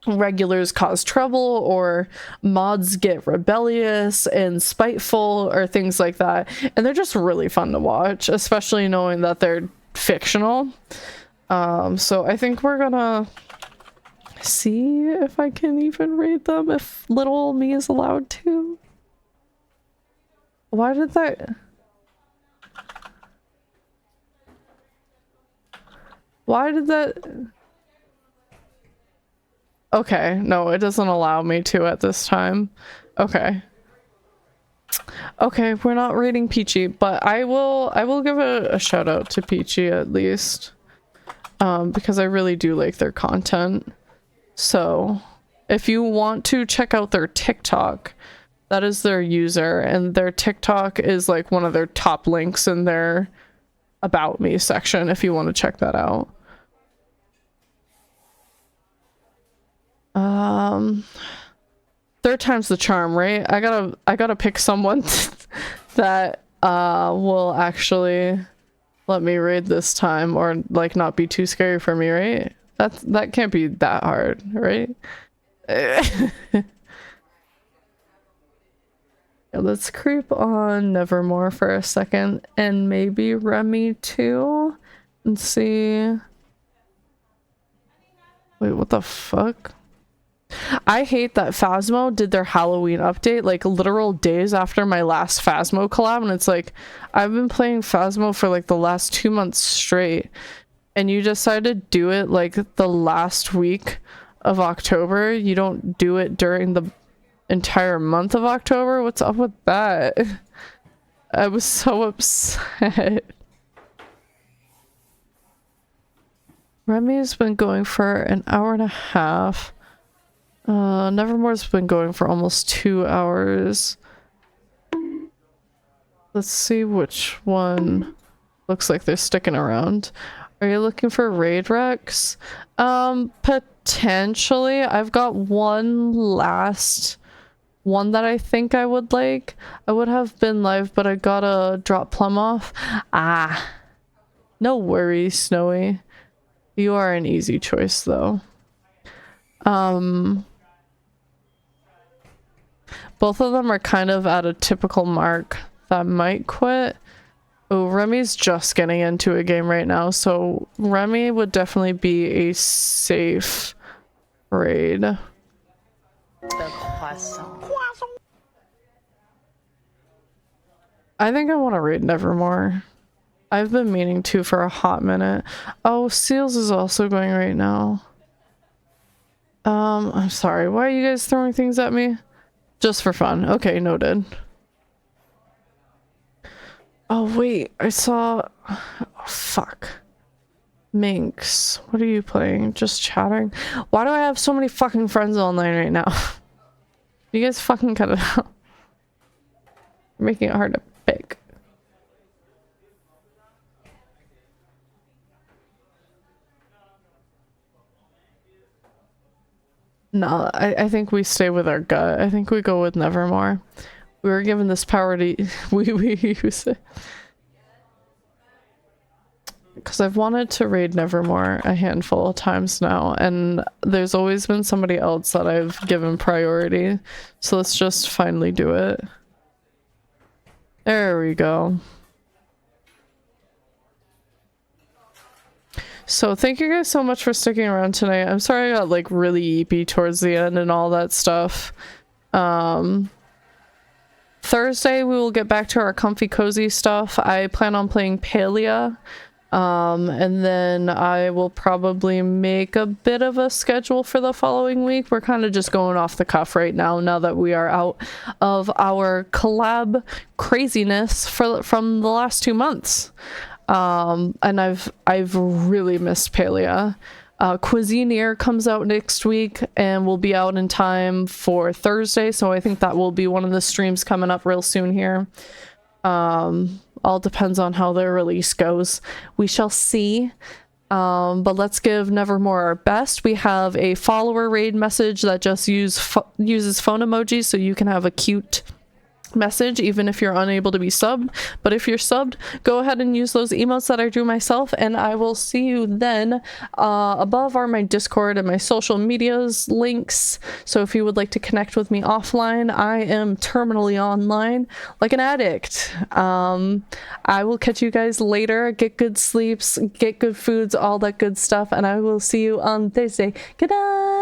regulars cause trouble or mods get rebellious and spiteful or things like that, and they're just really fun to watch, especially knowing that they're fictional. So I think we're gonna see if I can even read them, if little old me is allowed to. Why did that... Why did that... Okay, no, it doesn't allow me to at this time. Okay. Okay, we're not reading Peachy, but I will give a shout out to Peachy at least. Because I really do like their content. So, if you want to check out their TikTok, that is their user, and their TikTok is like one of their top links in their About Me section if you want to check that out. Third time's the charm, right? I gotta pick someone that will actually let me read this time, or like not be too scary for me, right? That can't be that hard, right? Yeah, let's creep on Nevermore for a second, and maybe Remy too, and see. Wait, what the fuck? I hate that Phasmo did their Halloween update like literal days after my last Phasmo collab, and it's like, I've been playing Phasmo for like the last 2 months straight, and you decide to do it like the last week of October. You don't do it during the entire month of October. What's up with that? I was so upset. Remy's been going for an hour and a half. Nevermore's been going for almost 2 hours. Let's see which one looks like they're sticking around. Are you looking for raid Rex? Potentially. I've got one last one that I think I would like. I would have been live, but I gotta drop Plum off. Ah. No worries, Snowy. You are an easy choice, though. Both of them are kind of at a typical mark that might quit. Oh, Remy's just getting into a game right now, so Remy would definitely be a safe raid. The croissant. I think I want to raid Nevermore. I've been meaning to for a hot minute. Oh, Seals is also going right now. I'm sorry. Why are you guys throwing things at me? Just for fun. Okay, noted. Oh, wait. I saw... Oh, fuck. Minx. What are you playing? Just chatting? Why do I have so many fucking friends online right now? You guys fucking cut it out. You're making it hard to pick. No, I think we stay with our gut. I think we go with Nevermore. We were given this power to we use it. because I've wanted to raid Nevermore a handful of times now, and there's always been somebody else that I've given priority. So let's just finally do it. There we go. So thank you guys so much for sticking around tonight. I'm sorry I got like really eepy towards the end and all that stuff. Thursday we will get back to our comfy cozy stuff. I plan on playing Palia. And then I will probably make a bit of a schedule for the following week. We're kind of just going off the cuff right now that we are out of our collab craziness from the last 2 months. And I've really missed Palia. Cuisineer comes out next week and will be out in time for Thursday, so I think that will be one of the streams coming up real soon here. All depends on how their release goes. We shall see. But let's give Nevermore our best. We have a follower raid message that just uses phone emojis, so you can have a cute message even if you're unable to be subbed. But if you're subbed, go ahead and use those emotes that I drew myself, and I will see you then. Above are my Discord and my social medias links, so if you would like to connect with me offline, I am terminally online like an addict. I will catch you guys later. Get good sleeps, get good foods, all that good stuff, and I will see you on Thursday. Good night.